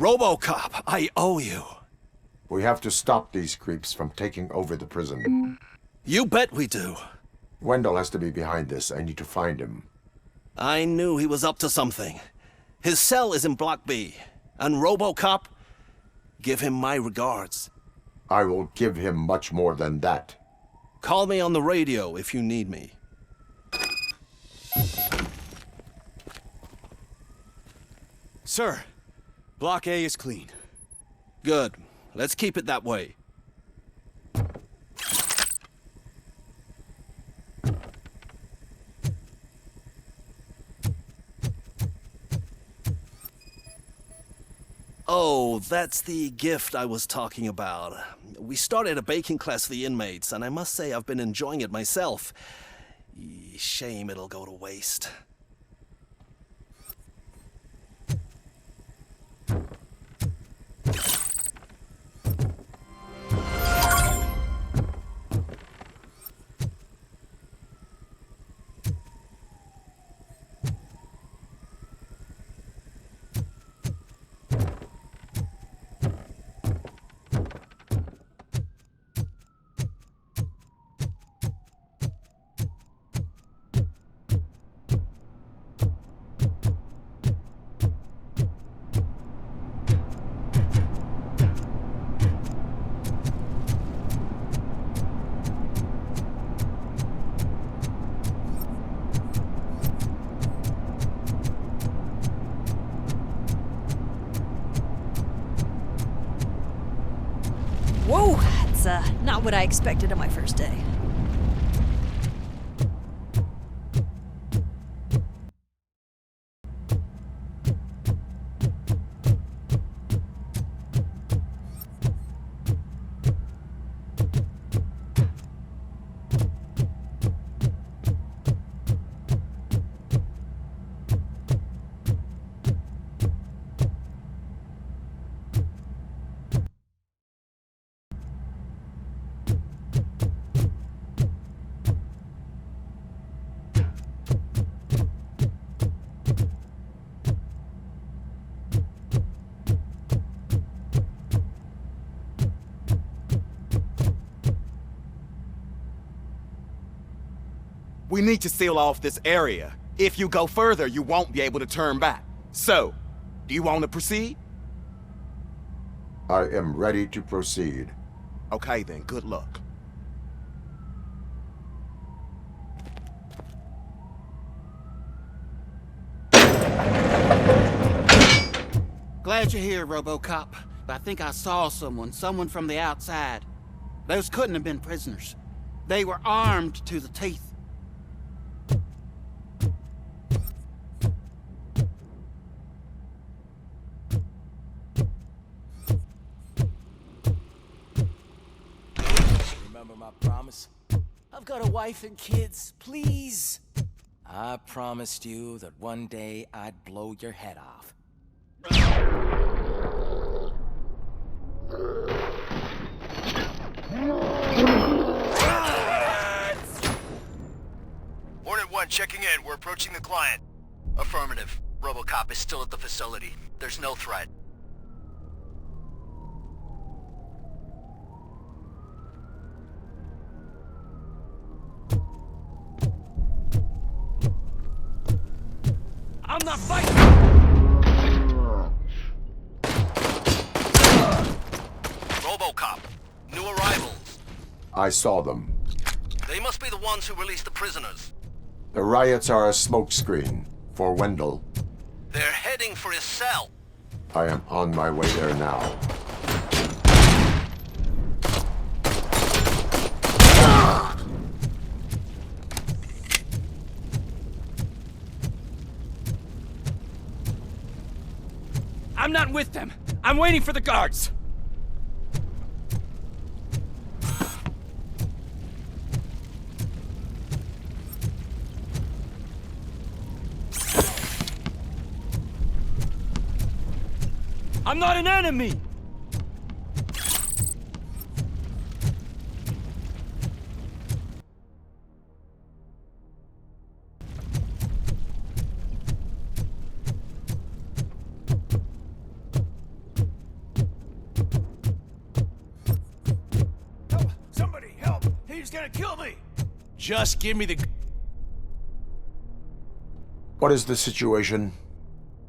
RoboCop, I owe you.
We have to stop these creeps from taking over the prison.
You bet we do.
Wendell has to be behind this. I need to find him.
I knew he was up to something. His cell is in Block B. And RoboCop, give him my regards.
I will give him much more than that.
Call me on the radio if you need me.
Sir, Block A is clean.
Good. Let's keep it that way. Oh, that's the gift I was talking about. We started a baking class for the inmates, and I must say I've been enjoying it myself. Shame it'll go to waste.
Whoa, that's not what I expected on my first day.
We need to seal off this area. If you go further, you won't be able to turn back. So, do you want to proceed?
I am ready to proceed.
Okay then, good luck.
Glad you're here, RoboCop. But I think I saw someone from the outside. Those couldn't have been prisoners. They were armed to the teeth.
Remember my promise? I've got a wife and kids, please. I promised you that one day I'd blow your head off.
Hornet 1 checking in. We're approaching the client. Affirmative. RoboCop is still at the facility. There's no threat.
I'm not fighting!
RoboCop. New arrivals.
I saw them.
They must be the ones who released the prisoners.
The riots are a smokescreen for Wendell.
They're heading for his cell.
I am on my way there now.
I'm not with them. I'm waiting for the guards. I'm not an enemy!
He's gonna kill me!
Just give me the...
What is the situation?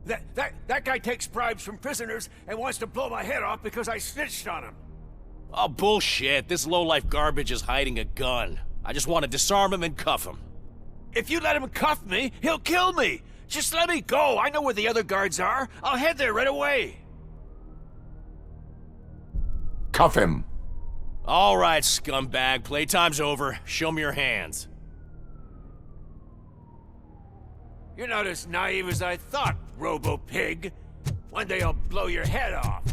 That guy takes bribes from prisoners and wants to blow my head off because I snitched on him.
Oh, bullshit. This lowlife garbage is hiding a gun. I just want to disarm him and cuff him.
If you let him cuff me, he'll kill me. Just let me go. I know where the other guards are. I'll head there right away.
Cuff him.
All right, scumbag. Playtime's over. Show me your hands.
You're not as naive as I thought, Robo-Pig. One day I'll blow your head off.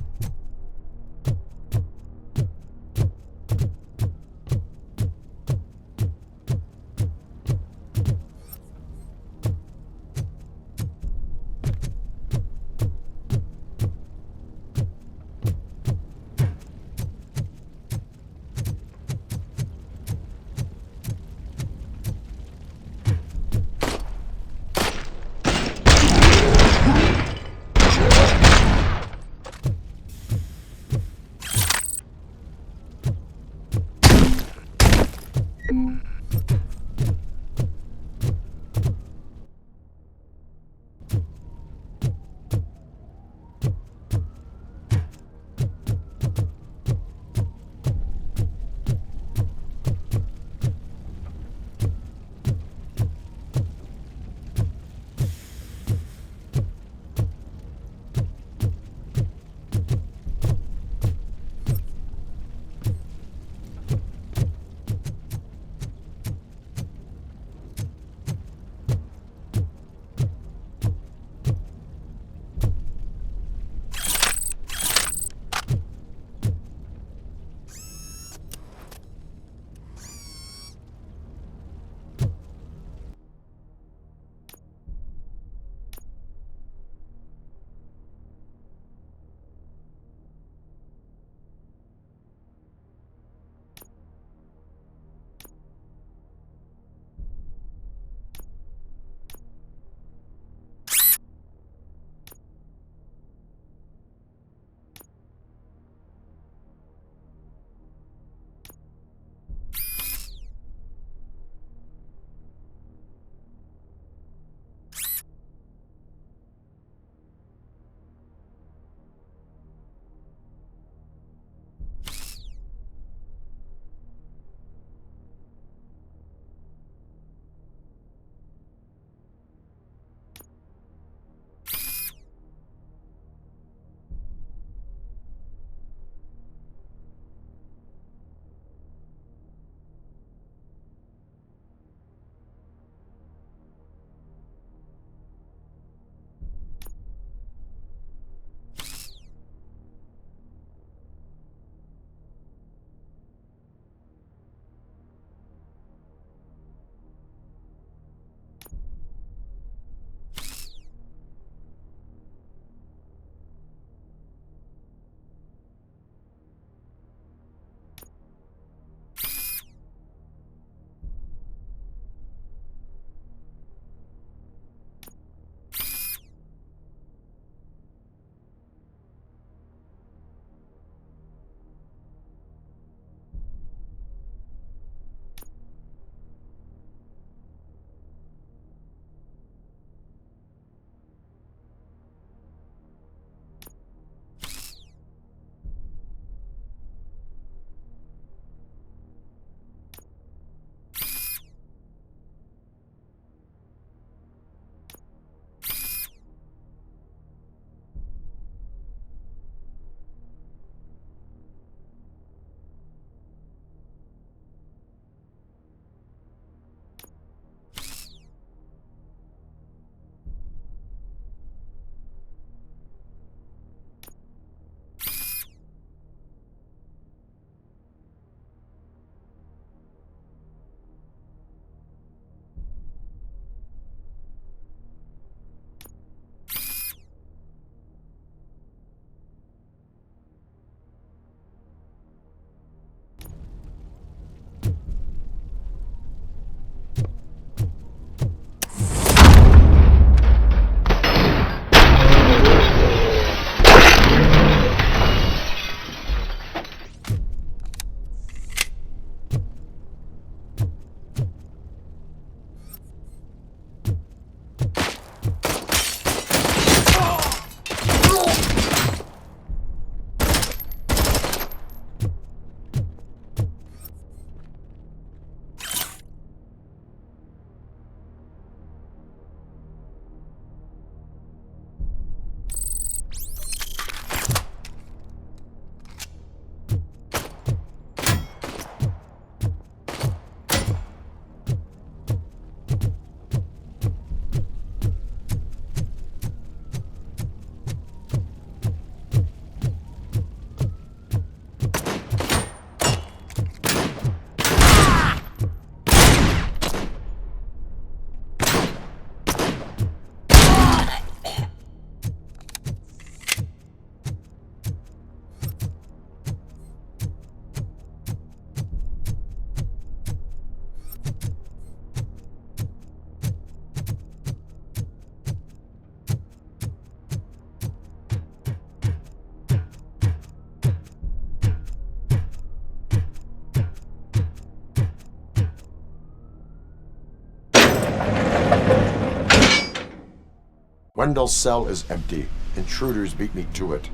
Wendell's cell is empty. Intruders beat me to it.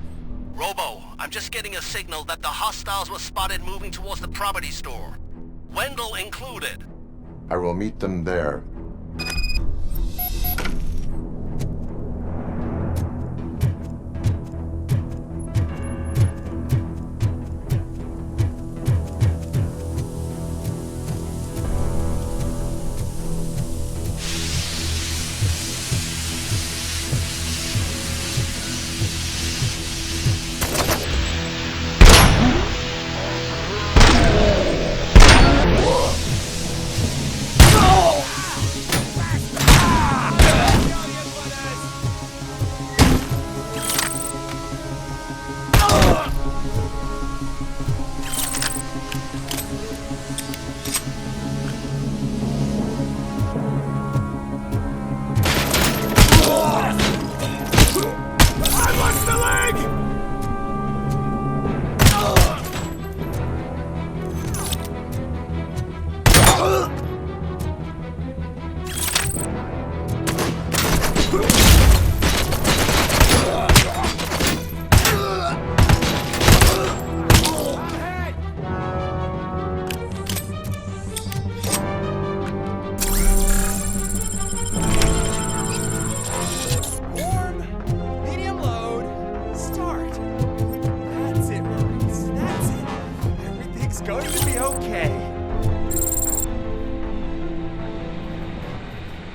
Robo, I'm just getting a signal that the hostiles were spotted moving towards the property store. Wendell included.
I will meet them there.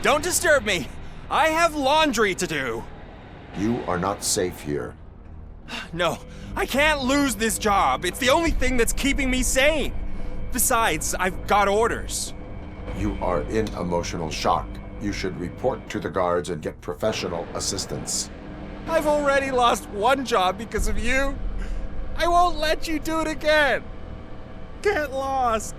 Don't disturb me. I have laundry to do.
You are not safe here.
No, I can't lose this job. It's the only thing that's keeping me sane. Besides, I've got orders.
You are in emotional shock. You should report to the guards and get professional assistance.
I've already lost one job because of you. I won't let you do it again. Get lost.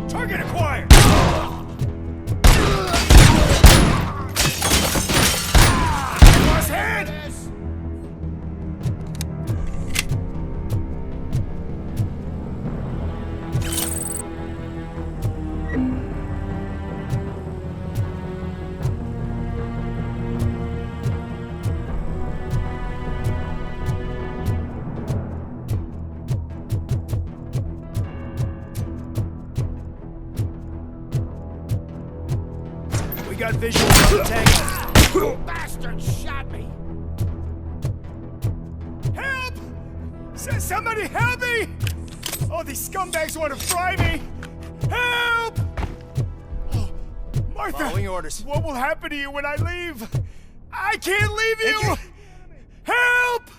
Target acquired! Lost head! We got visual on the tank. Bastard shot me! Help! Somebody help me! Oh, these scumbags want to fry me! Help! Oh, Martha!
Following orders.
What will happen to you when I leave? I can't leave you! Help!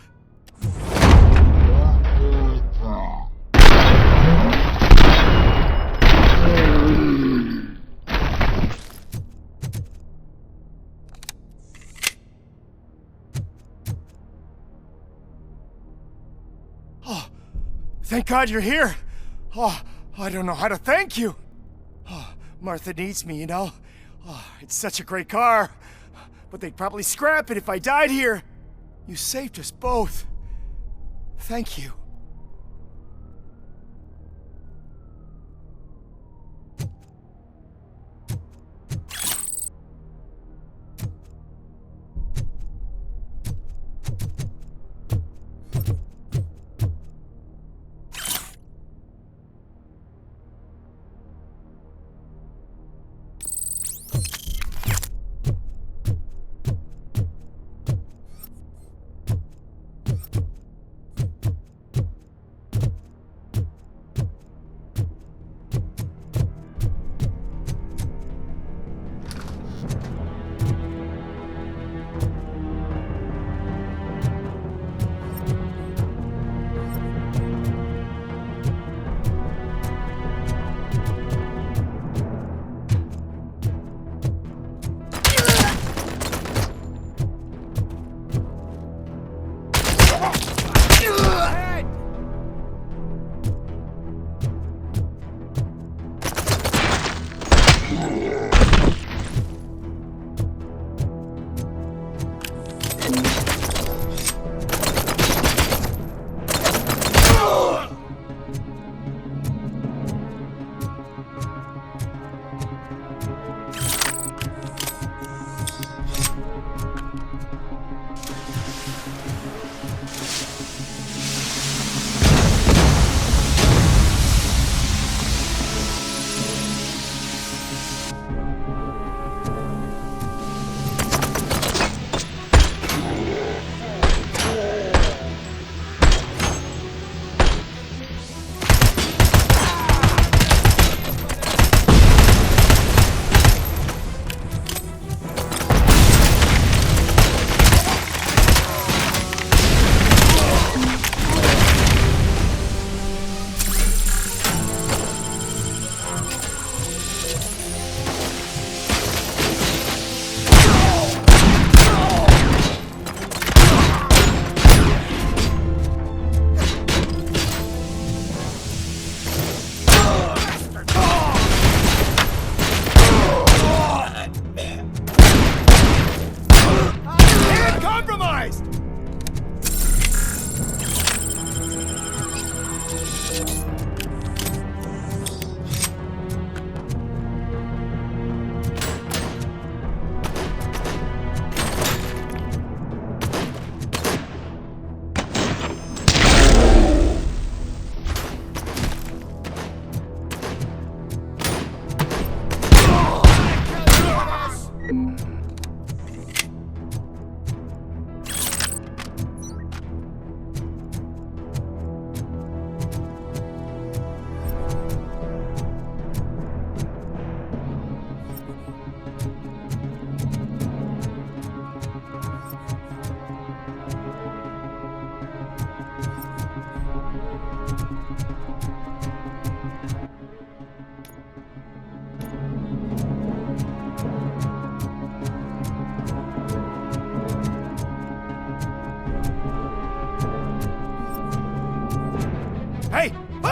Oh, thank God you're here. Oh, I don't know how to thank you. Oh, Martha needs me, you know. Oh, it's such a great car. But they'd probably scrap it if I died here. You saved us both. Thank you.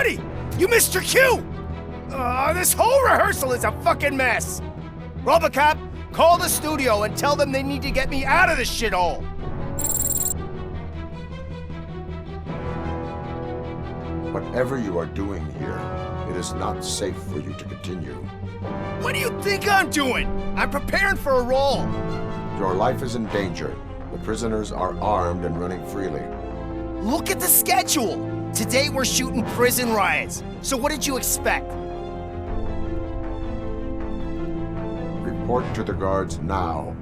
Buddy, you missed your cue! This whole rehearsal is a fucking mess! RoboCop, call the studio and tell them they need to get me out of this shithole!
Whatever you are doing here, it is not safe for you to continue.
What do you think I'm doing? I'm preparing for a role!
Your life is in danger. The prisoners are armed and running freely.
Look at the schedule! Today we're shooting prison riots. So what did you expect?
Report to the guards now.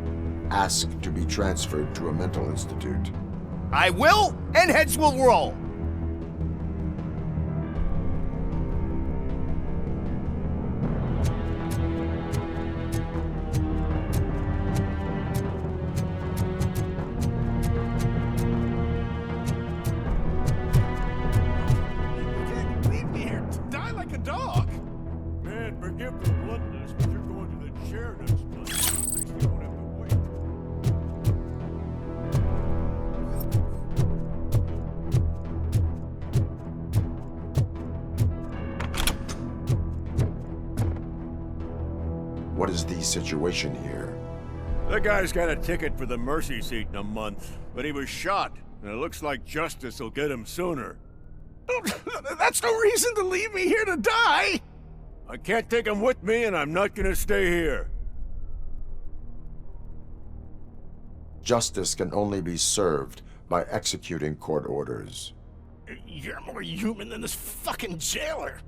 Ask to be transferred to a mental institute.
I will, and heads will roll.
What is the situation here?
That guy's got a ticket for the mercy seat in a month, but he was shot, and it looks like justice will get him sooner.
That's no reason to leave me here to die!
I can't take him with me, and I'm not gonna stay here.
Justice can only be served by executing court orders.
You're more human than this fucking jailer!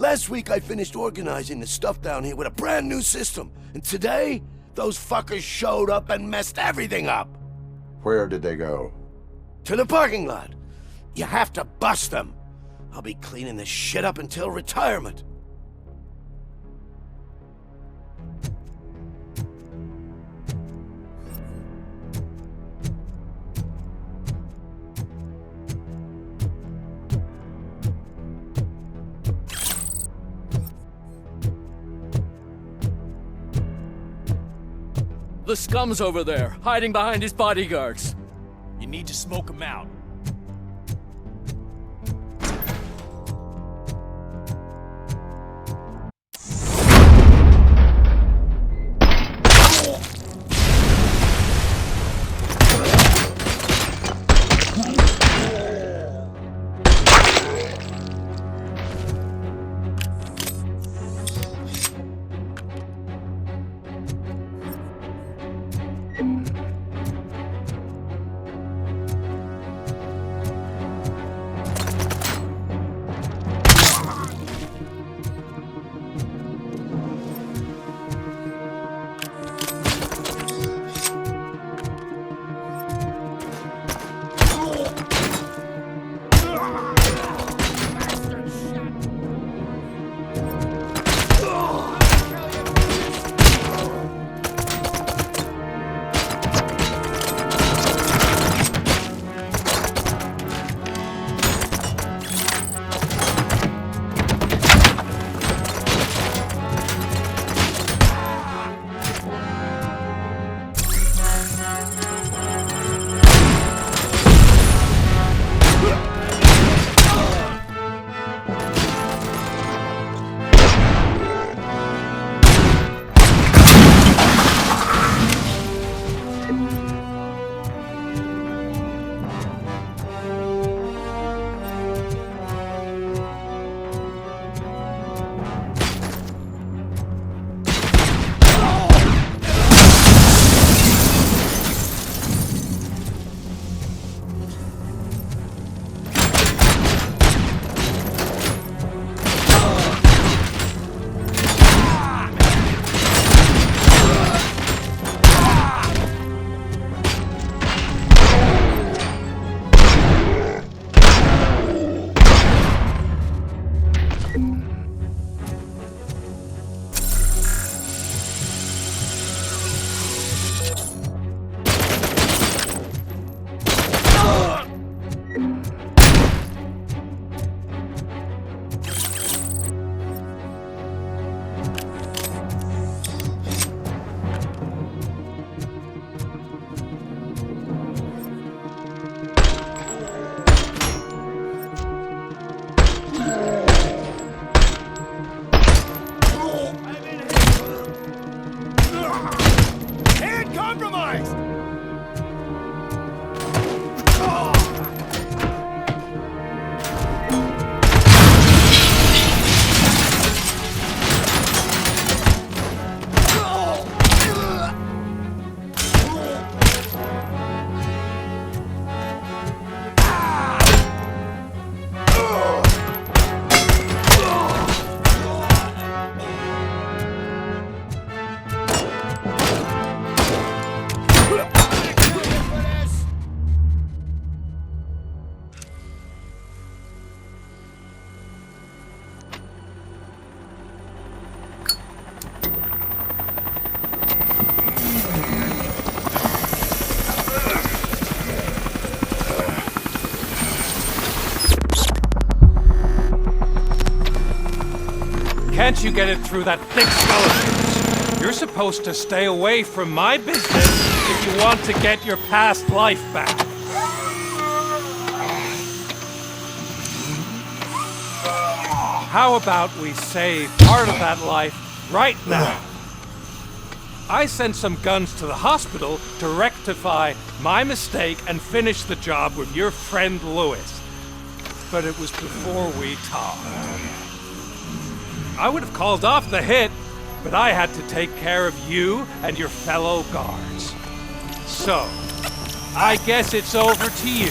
Last week I finished organizing the stuff down here with a brand new system. And today, those fuckers showed up and messed everything up.
Where did they go?
To the parking lot. You have to bust them. I'll be cleaning this shit up until retirement.
The scum's over there, hiding behind his bodyguards.
You need to smoke him out.
can't you get it through that thick skull of yours? You're supposed to stay away from my business if you want to get your past life back. How about we save part of that life right now? I sent some guns to the hospital to rectify my mistake and finish the job with your friend Lewis. But it was before we talked. I would have called off the hit, but I had to take care of you and your fellow guards. So, I guess it's over to you.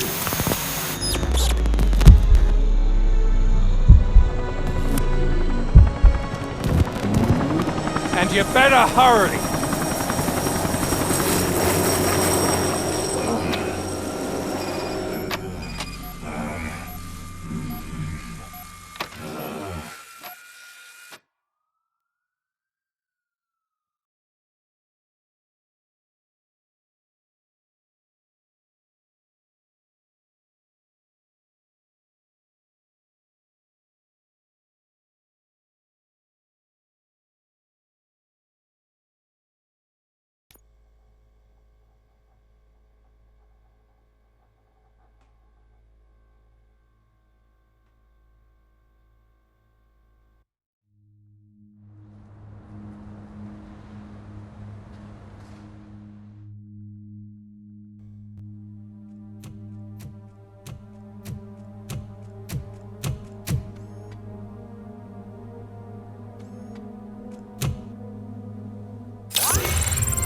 And you better hurry.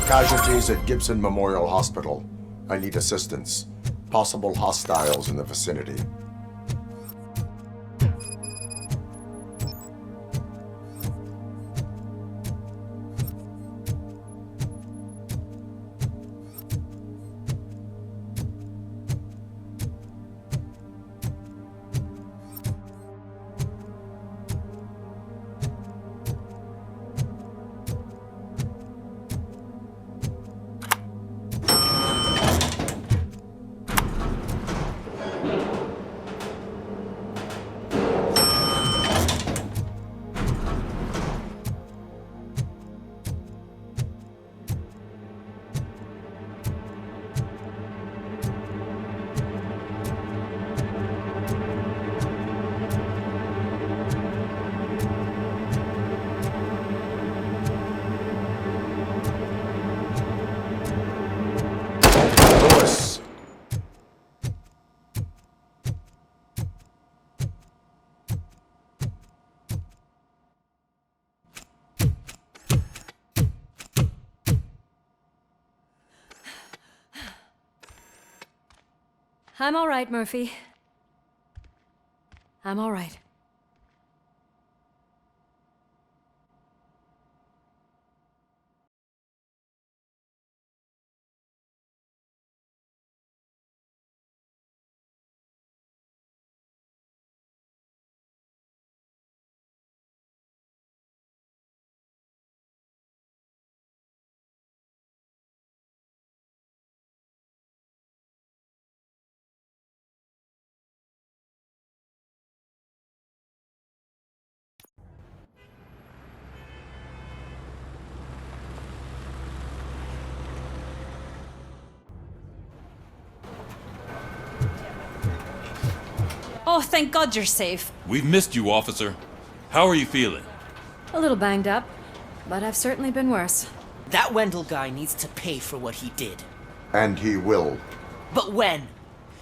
Casualties at Gibson Memorial Hospital. I need assistance. Possible hostiles in the vicinity.
I'm all right, Murphy. I'm all right.
Oh, thank God you're safe.
We've missed you, officer. How are you feeling?
A little banged up, but I've certainly been worse.
That Wendell guy needs to pay for what he did.
And he will.
But when?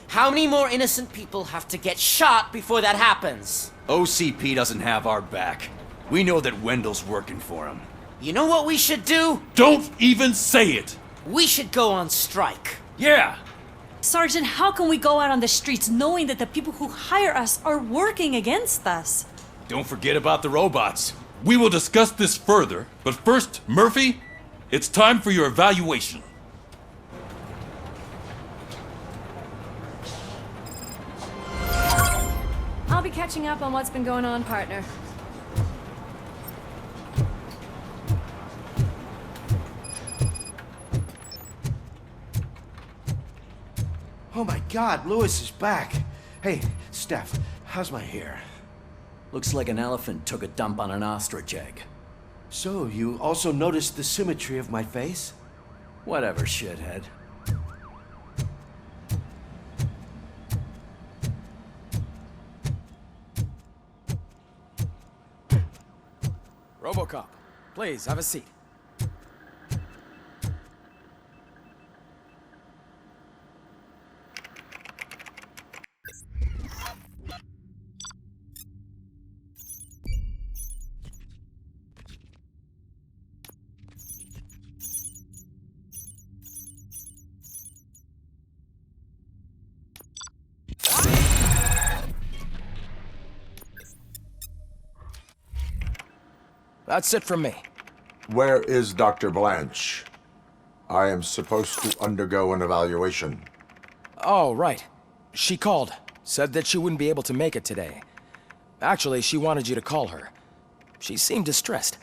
How many more innocent people have to get shot before that happens?
OCP doesn't have our back. We know that Wendell's working for him.
You know what we should do?
Don't even say it!
We should go on strike.
Yeah!
Sergeant, how can we go out on the streets knowing that the people who hire us are working against us?
Don't forget about the robots.
We will discuss this further, but first, Murphy, it's time for your evaluation.
I'll be catching up on what's been going on, partner.
Oh my God, Lewis is back. Hey, Steph, how's my hair?
Looks like an elephant took a dump on an ostrich egg.
So, you also noticed the symmetry of my face?
Whatever, shithead.
RoboCop, please, have a seat. That's it from me.
Where is Dr. Blanche? I am supposed to undergo an evaluation.
Oh, right. She called. Said that she wouldn't be able to make it today. Actually, she wanted you to call her. She seemed distressed.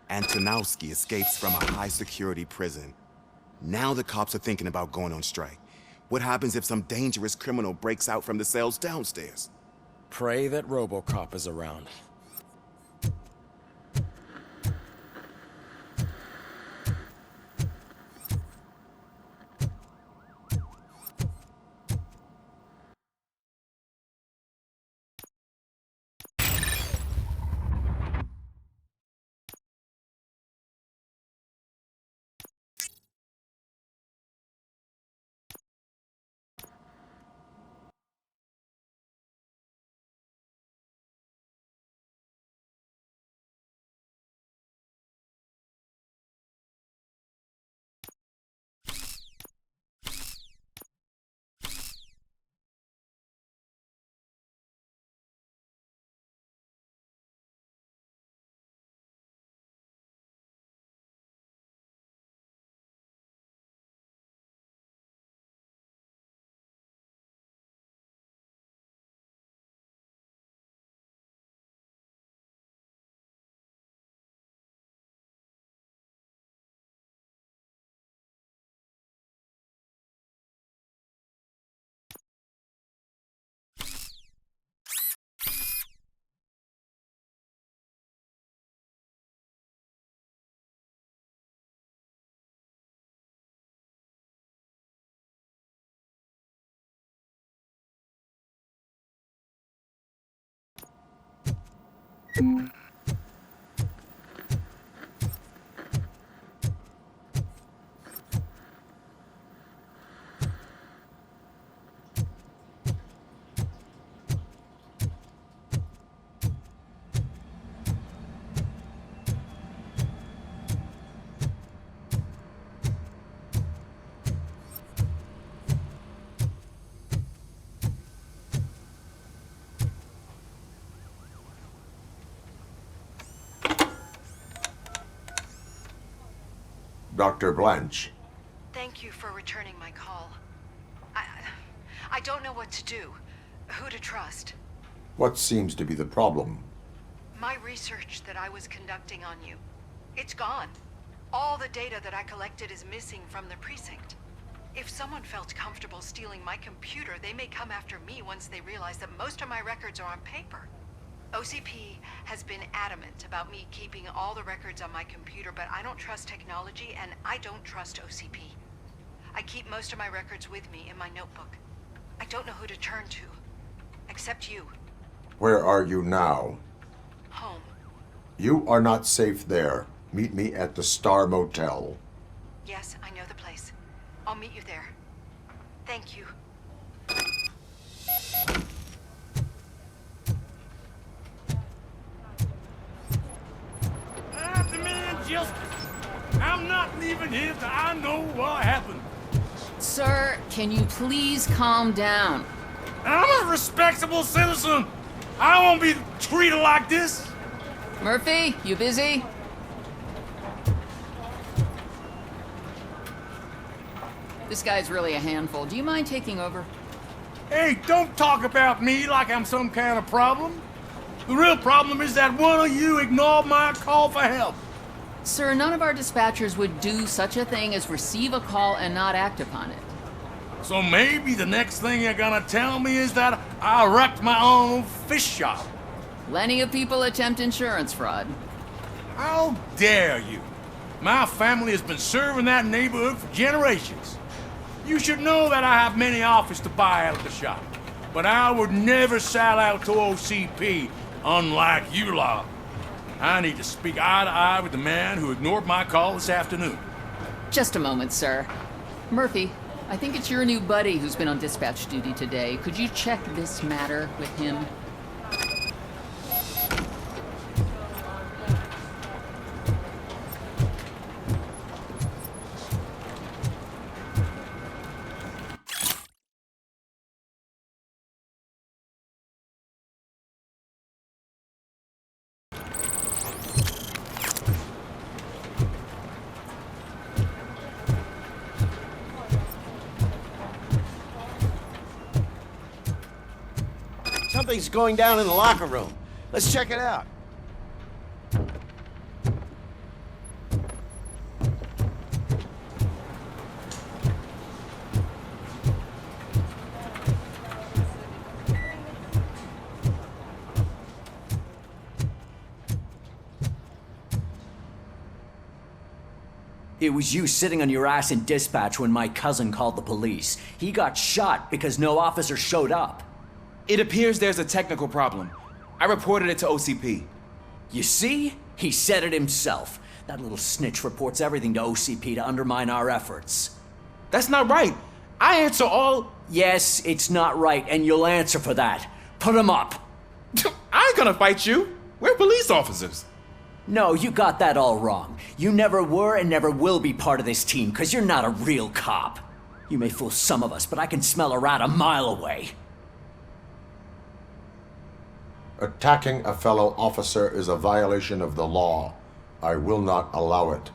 Antonowski escapes from a high-security prison. Now the cops are thinking about going on strike. What happens if some dangerous criminal breaks out from the cells downstairs?
Pray that RoboCop is around.
Dr. Blanche.
Thank you for returning my call. I don't know what to do, who to trust.
What seems to be the problem?
My research that I was conducting on you, it's gone. All the data that I collected is missing from the precinct. If someone felt comfortable stealing my computer, they may come after me once they realize that most of my records are on paper. OCP has been adamant about me keeping all the records on my computer, but I don't trust technology and I don't trust OCP. I keep most of my records with me in my notebook. I don't know who to turn to, except you.
Where are you now?
Home.
You are not safe there. Meet me at the Star Motel.
Yes, I know the place. I'll meet you there. Thank you.
I demand justice. I'm not leaving here till I know what happened.
Sir, can you please calm down?
I'm a respectable citizen. I won't be treated like this.
Murphy, you busy? This guy's really a handful. Do you mind taking over?
Hey, don't talk about me like I'm some kind of problem. The real problem is that one of you ignored my call for help.
Sir, none of our dispatchers would do such a thing as receive a call and not act upon it.
So maybe the next thing you're gonna tell me is that I wrecked my own fish shop.
Plenty of people attempt insurance fraud.
How dare you? My family has been serving that neighborhood for generations. You should know that I have many offers to buy out of the shop. But I would never sell out to OCP, unlike you lot. I need to speak eye to eye with the man who ignored my call this afternoon.
Just a moment, sir. Murphy, I think it's your new buddy who's been on dispatch duty today. Could you check this matter with him?
Something's going down in the locker room. Let's check it out.
It was you sitting on your ass in dispatch when my cousin called the police. He got shot because no officer showed up.
It appears there's a technical problem. I reported it to OCP.
You see? He said it himself. That little snitch reports everything to OCP to undermine our efforts.
That's not right. I answer all...
Yes, it's not right, and you'll answer for that. Put him up.
I ain't gonna fight you. We're police officers.
No, you got that all wrong. You never were and never will be part of this team, because you're not a real cop. You may fool some of us, but I can smell a rat a mile away.
Attacking a fellow officer is a violation of the law. I will not allow it.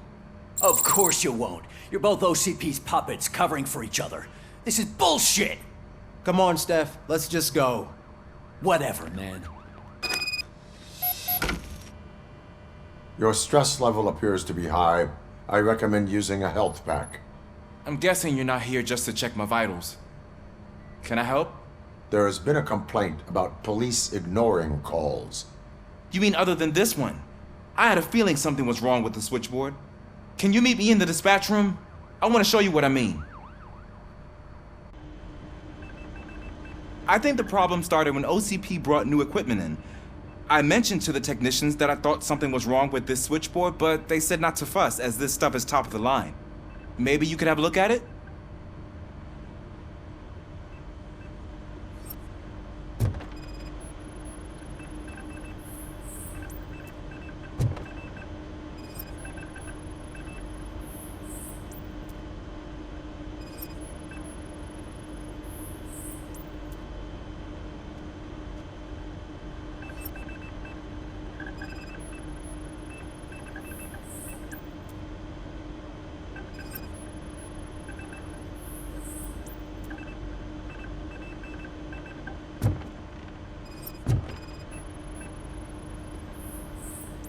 Of course you won't. You're both OCP's puppets covering for each other. This is bullshit!
Come on, Steph. Let's just go.
Whatever, man.
Your stress level appears to be high. I recommend using a health pack.
I'm guessing you're not here just to check my vitals. Can I help?
There has been a complaint about police ignoring calls.
You mean other than this one? I had a feeling something was wrong with the switchboard. Can you meet me in the dispatch room? I want to show you what I mean. I think the problem started when OCP brought new equipment in. I mentioned to the technicians that I thought something was wrong with this switchboard, but they said not to fuss, as this stuff is top of the line. Maybe you could have a look at it?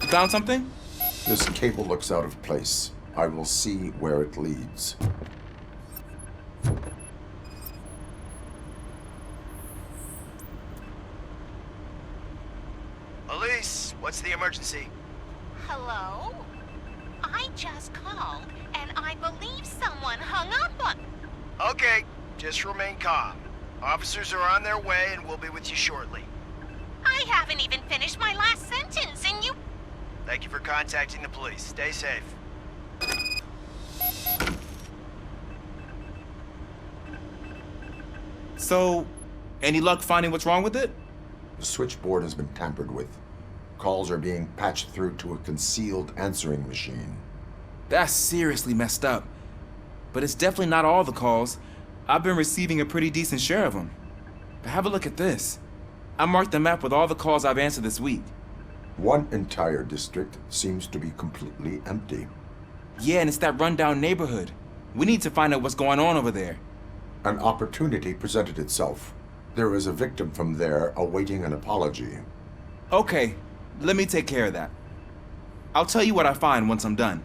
Found something?
This cable looks out of place. I will see where it leads.
Elise, what's the emergency?
Hello? I just called, and I believe someone hung up on...
Okay, just remain calm. Officers are on their way and we'll be with you shortly.
I haven't even finished my last sentence, and you...
Thank you for contacting the police. Stay safe.
So, any luck finding what's wrong with it?
The switchboard has been tampered with. Calls are being patched through to a concealed answering machine.
That's seriously messed up. But it's definitely not all the calls. I've been receiving a pretty decent share of them. But have a look at this. I marked the map with all the calls I've answered this week.
One entire district seems to be completely empty.
Yeah, and it's that rundown neighborhood. We need to find out what's going on over there.
An opportunity presented itself. There is a victim from there awaiting an apology.
Okay, let me take care of that. I'll tell you what I find once I'm done.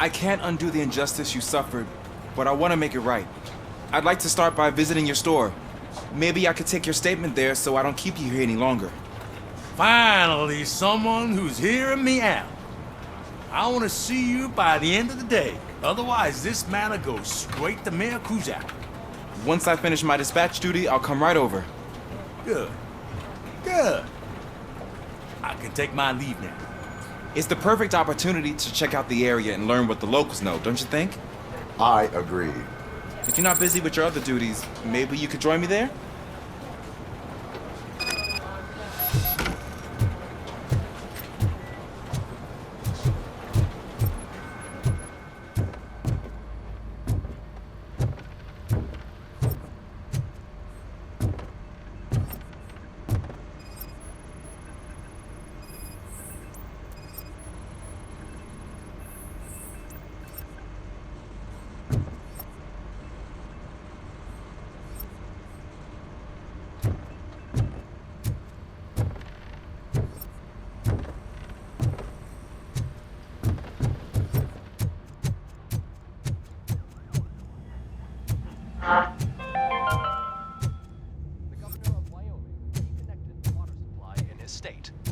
I can't undo the injustice you suffered, but I want to make it right. I'd like to start by visiting your store. Maybe I could take your statement there so I don't keep you here any longer.
Finally, someone who's hearing me out. I want to see you by the end of the day. Otherwise, this matter goes straight to Mayor Kuzak.
Once I finish my dispatch duty, I'll come right over.
Good. Good. I can take my leave now.
It's the perfect opportunity to check out the area and learn what the locals know, don't you think?
I agree.
If you're not busy with your other duties, maybe you could join me there?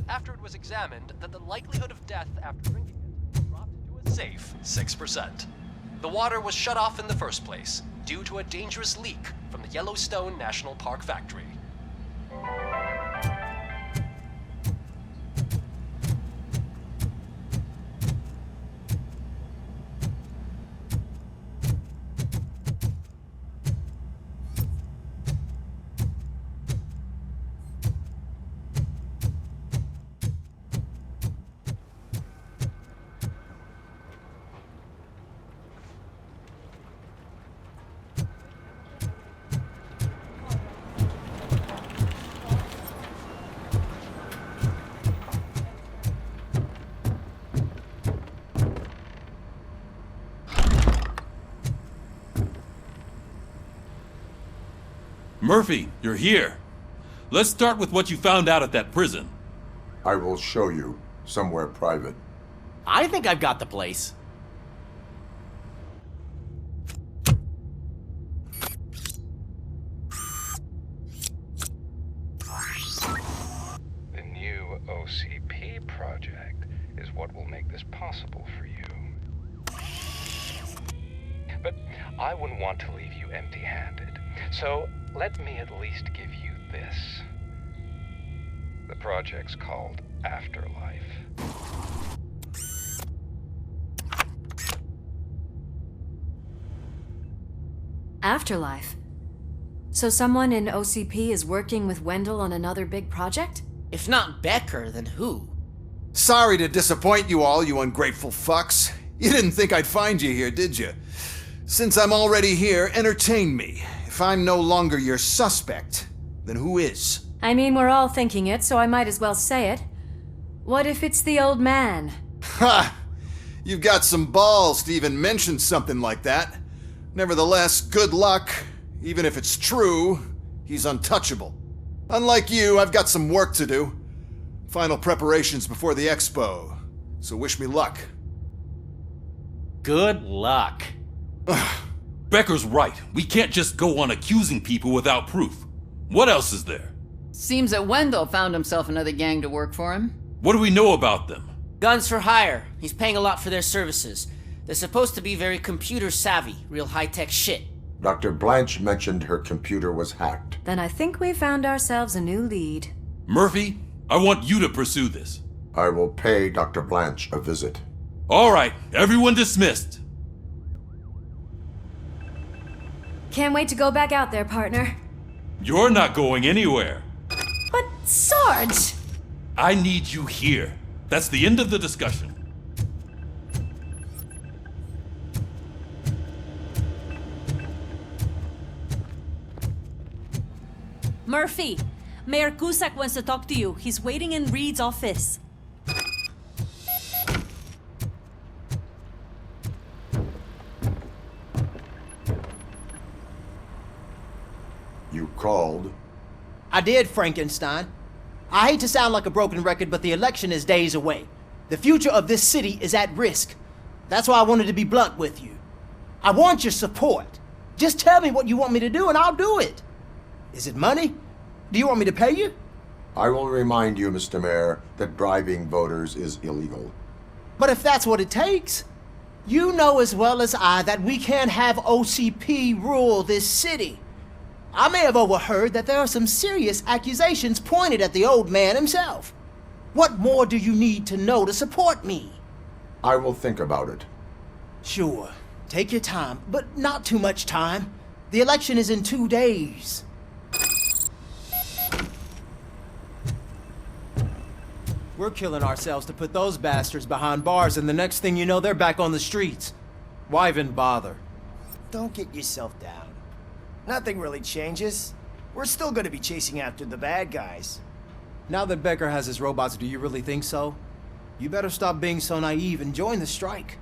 After it was examined that the likelihood of death after drinking it dropped to a safe 6%. The water was shut off in the first place due to a dangerous leak from the Yellowstone National Park factory.
Murphy, you're here. Let's start with what you found out at that prison.
I will show you somewhere private.
I think I've got the place.
The new OCP project is what will make this possible for you. But I wouldn't want to leave you empty-handed. So let me at least give you this. The project's called Afterlife.
Afterlife? So someone in OCP is working with Wendell on another big project?
If not Becker, then who?
Sorry to disappoint you all, you ungrateful fucks. You didn't think I'd find you here, did you? Since I'm already here, entertain me. If I'm no longer your suspect, then who is?
I mean, we're all thinking it, so I might as well say it. What if it's the old man?
Ha! You've got some balls to even mention something like that. Nevertheless, good luck. Even if it's true, he's untouchable. Unlike you, I've got some work to do. Final preparations before the expo, so wish me luck.
Good luck.
Becker's right. We can't just go on accusing people without proof. What else is there?
Seems that Wendell found himself another gang to work for him.
What do we know about them?
Guns for hire. He's paying a lot for their services. They're supposed to be very computer savvy, real high-tech shit.
Dr. Blanche mentioned her computer was hacked.
Then I think we found ourselves a new lead.
Murphy, I want you to pursue this.
I will pay Dr. Blanche a visit.
All right, everyone dismissed.
Can't wait to go back out there, partner.
You're not going anywhere.
But, Sarge!
I need you here. That's the end of the discussion.
Murphy, Mayor Cusack wants to talk to you. He's waiting in Reed's office.
You called?
I did, Frankenstein. I hate to sound like a broken record, but the election is days away. The future of this city is at risk. That's why I wanted to be blunt with you. I want your support. Just tell me what you want me to do and I'll do it. Is it money? Do you want me to pay you?
I will remind you, Mr. Mayor, that bribing voters is illegal.
But if that's what it takes, you know as well as I that we can't have OCP rule this city. I may have overheard that there are some serious accusations pointed at the old man himself. What more do you need to know to support me?
I will think about it.
Sure. Take your time, but not too much time. The election is in 2 days. We're killing ourselves to put those bastards behind bars, and the next thing you know, they're back on the streets. Why even bother?
Don't get yourself down. Nothing really changes. We're still gonna be chasing after the bad guys.
Now that Becker has his robots, do you really think so? You better stop being so naive and join the strike.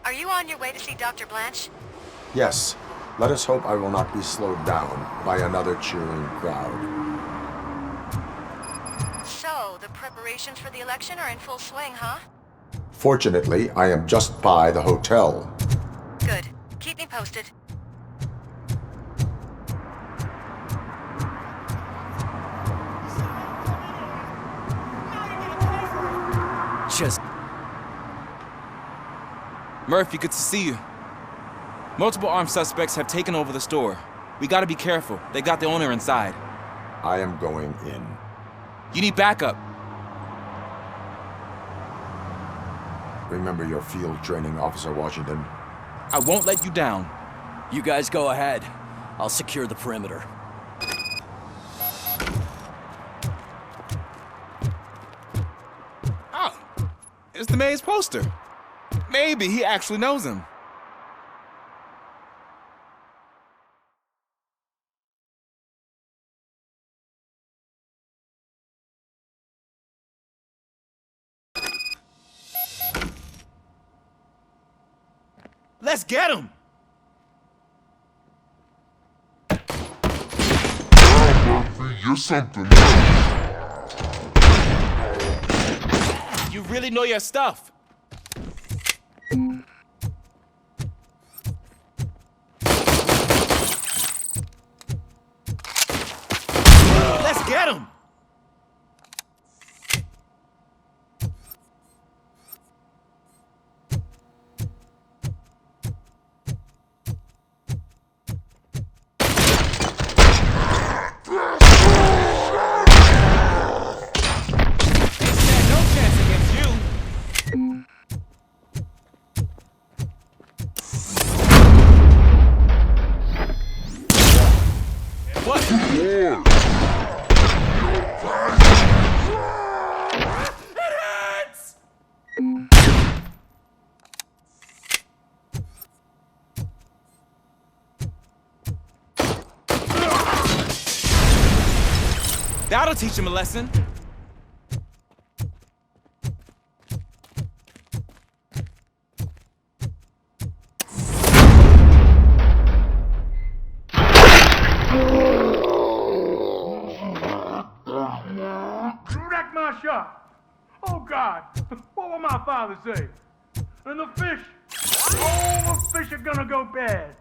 Are you on your way to see Dr. Blanche?
Yes. Let us hope I will not be slowed down by another cheering crowd.
So, the preparations for the election are in full swing, huh?
Fortunately, I am just by the hotel.
Good. Keep me posted.
Just...
Murphy, good to see you. Multiple armed suspects have taken over the store. We gotta be careful. They got the owner inside.
I am going in.
You need backup.
Remember your field training, Officer Washington.
I won't let you down.
You guys go ahead. I'll secure the perimeter.
Oh, it's the mayor's poster. Maybe he actually knows him. Let's get him!
Murphy, you're something.
You really know your stuff. Let's get him! No chance against you. That'll teach him a lesson.
You wrecked my shop. Oh, God. What will my father say? And the fish. All the fish are gonna go bad.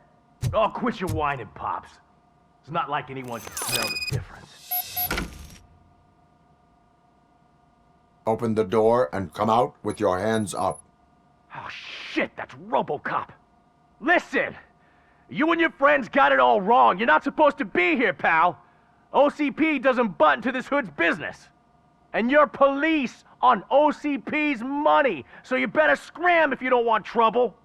Oh, quit your whining, Pops. It's not like anyone can smell the difference.
Open the door and come out with your hands up.
Oh, shit, that's RoboCop. Listen! You and your friends got it all wrong. You're not supposed to be here, pal. OCP doesn't butt into this hood's business. And you're police on OCP's money, so you better scram if you don't want trouble.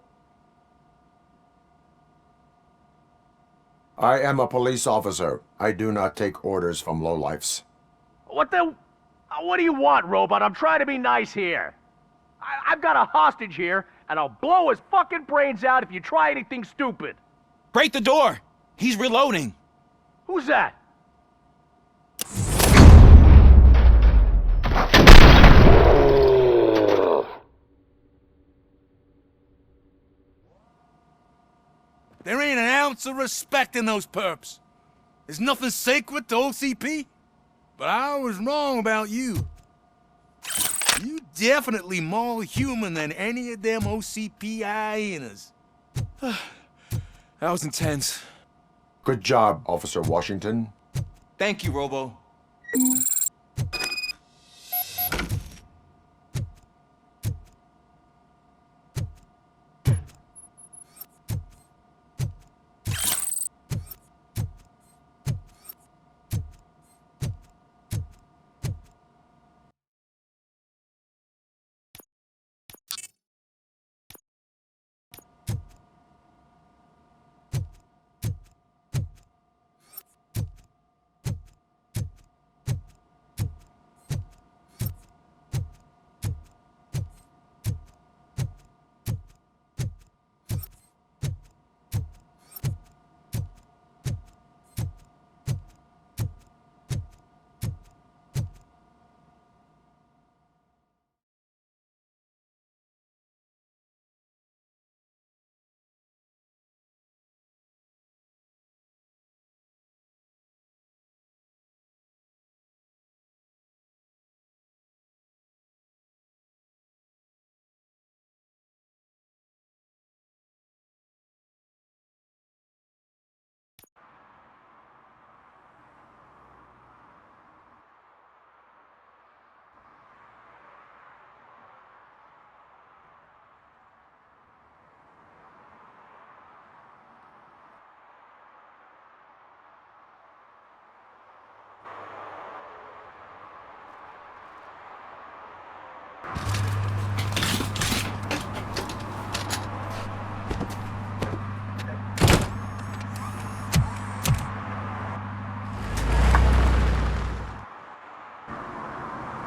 I am a police officer. I do not take orders from lowlifes.
What do you want, Robot? I'm trying to be nice here. I've got a hostage here, and I'll blow his fucking brains out if you try anything stupid.
Break the door! He's reloading.
Who's that?
There ain't an ounce of respect in those perps. There's nothing sacred to OCP. But I was wrong about you. You definitely more human than any of them OCP hyenas.
That was intense.
Good job, Officer Washington.
Thank you, Robo.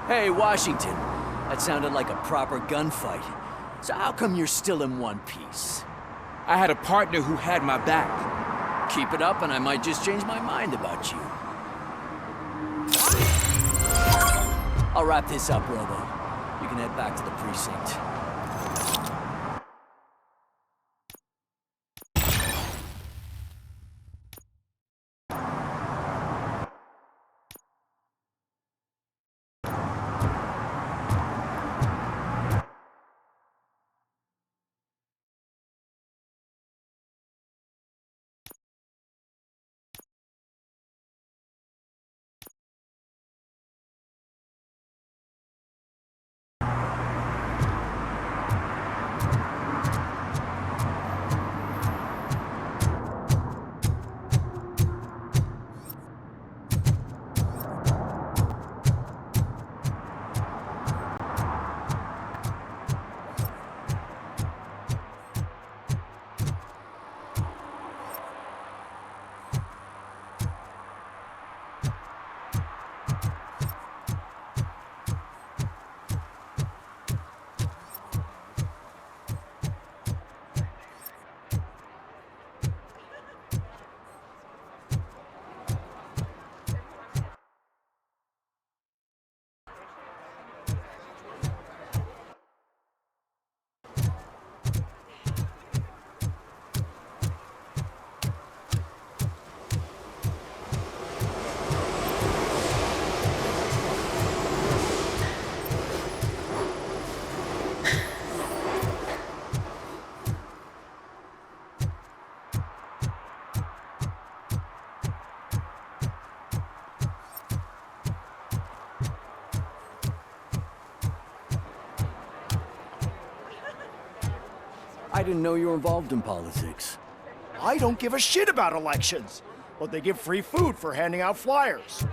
Hey, Washington. That sounded like a proper gunfight. So how come you're still in one piece?
I had a partner who had my back.
Keep it up and I might just change my mind about you. I'll wrap this up, Robo. You can head back to the precinct.
I didn't know you were involved in politics.
I don't give a shit about elections, but they give free food for handing out flyers.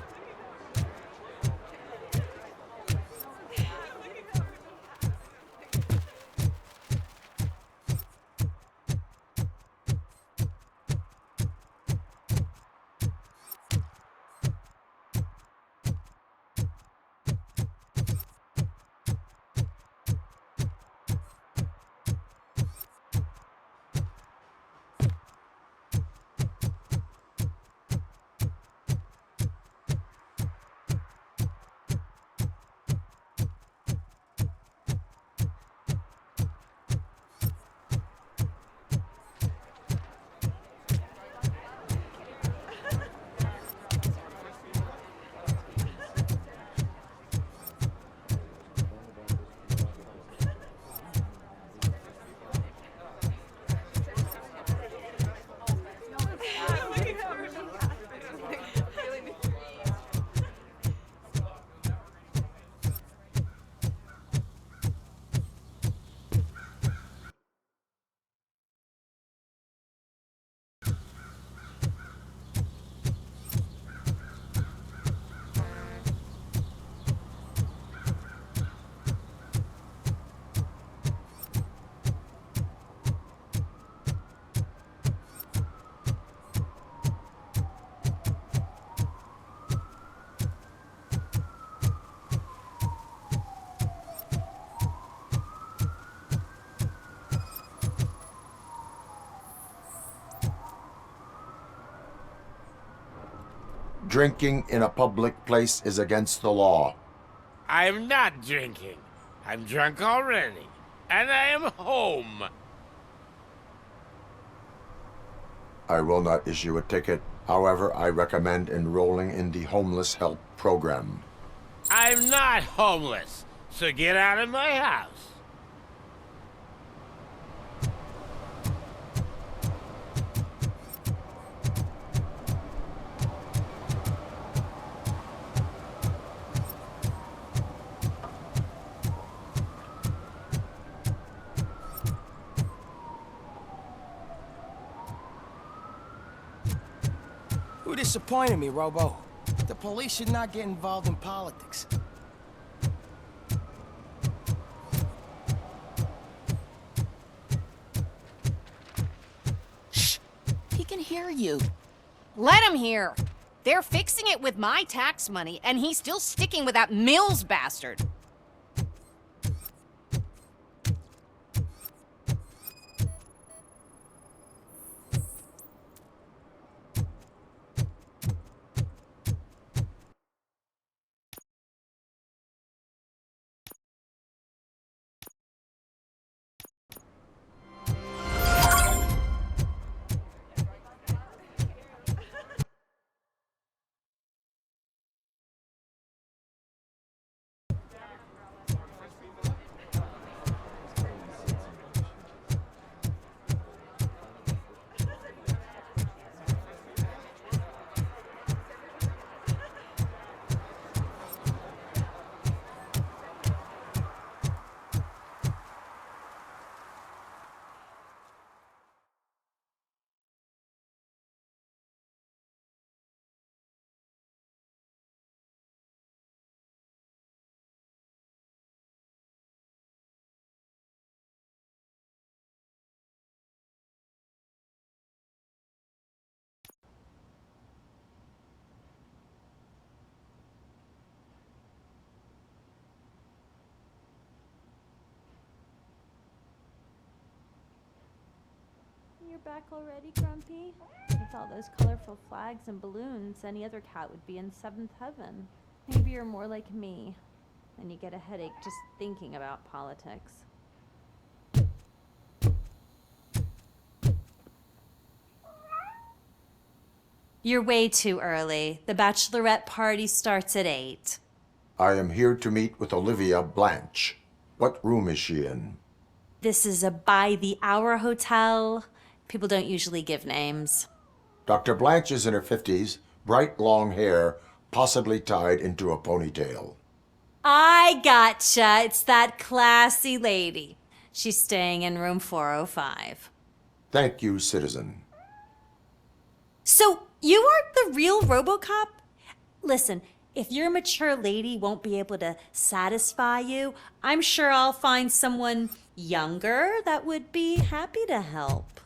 Drinking in a public place is against the law.
I am not drinking. I'm drunk already. And I am home.
I will not issue a ticket. However, I recommend enrolling in the homeless help program.
I'm not homeless, so get out of my house.
Who disappointed me, Robo? The police should not get involved in politics.
Shh! He can hear you. Let him hear. They're fixing it with my tax money, and he's still sticking with that Mills bastard.
You're back already, Grumpy? With all those colorful flags and balloons, any other cat would be in seventh heaven. Maybe you're more like me, and you get a headache just thinking about politics. You're way too early. The bachelorette party starts at 8.
I am here to meet with Olivia Blanche. What room is she in?
This is a by-the-hour hotel. People don't usually give names.
Dr. Blanche is in her 50s, bright long hair, possibly tied into a ponytail.
I gotcha. It's that classy lady. She's staying in room 405.
Thank you, citizen.
So, you aren't the real RoboCop? Listen, if your mature lady won't be able to satisfy you, I'm sure I'll find someone younger that would be happy to help.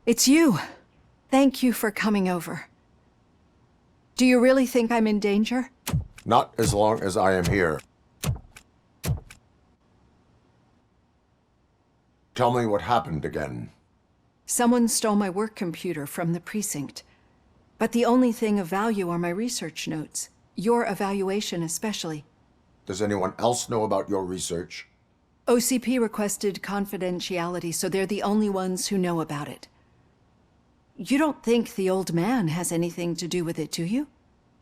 It's you. Thank you for coming over. Do you really think I'm in danger?
Not as long as I am here. Tell me what happened again.
Someone stole my work computer from the precinct. But the only thing of value are my research notes. Your evaluation especially.
Does anyone else know about your research?
OCP requested confidentiality, so they're the only ones who know about it. You don't think the old man has anything to do with it, do you?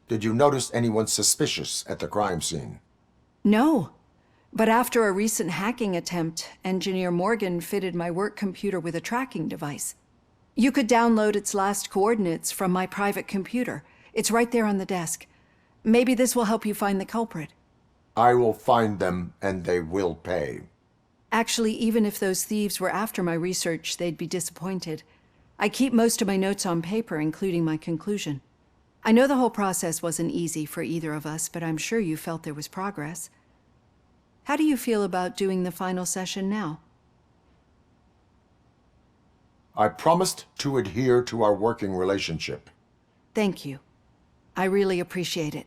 Did you notice anyone suspicious at the crime scene?
No. But after a recent hacking attempt, Engineer Morgan fitted my work computer with a tracking device. You could download its last coordinates from my private computer. It's right there on the desk. Maybe this will help you find the culprit.
I will find them, and they will pay.
Actually, even if those thieves were after my research, they'd be disappointed. I keep most of my notes on paper, including my conclusion. I know the whole process wasn't easy for either of us, but I'm sure you felt there was progress. How do you feel about doing the final session now?
I promised to adhere to our working relationship.
Thank you. I really appreciate it.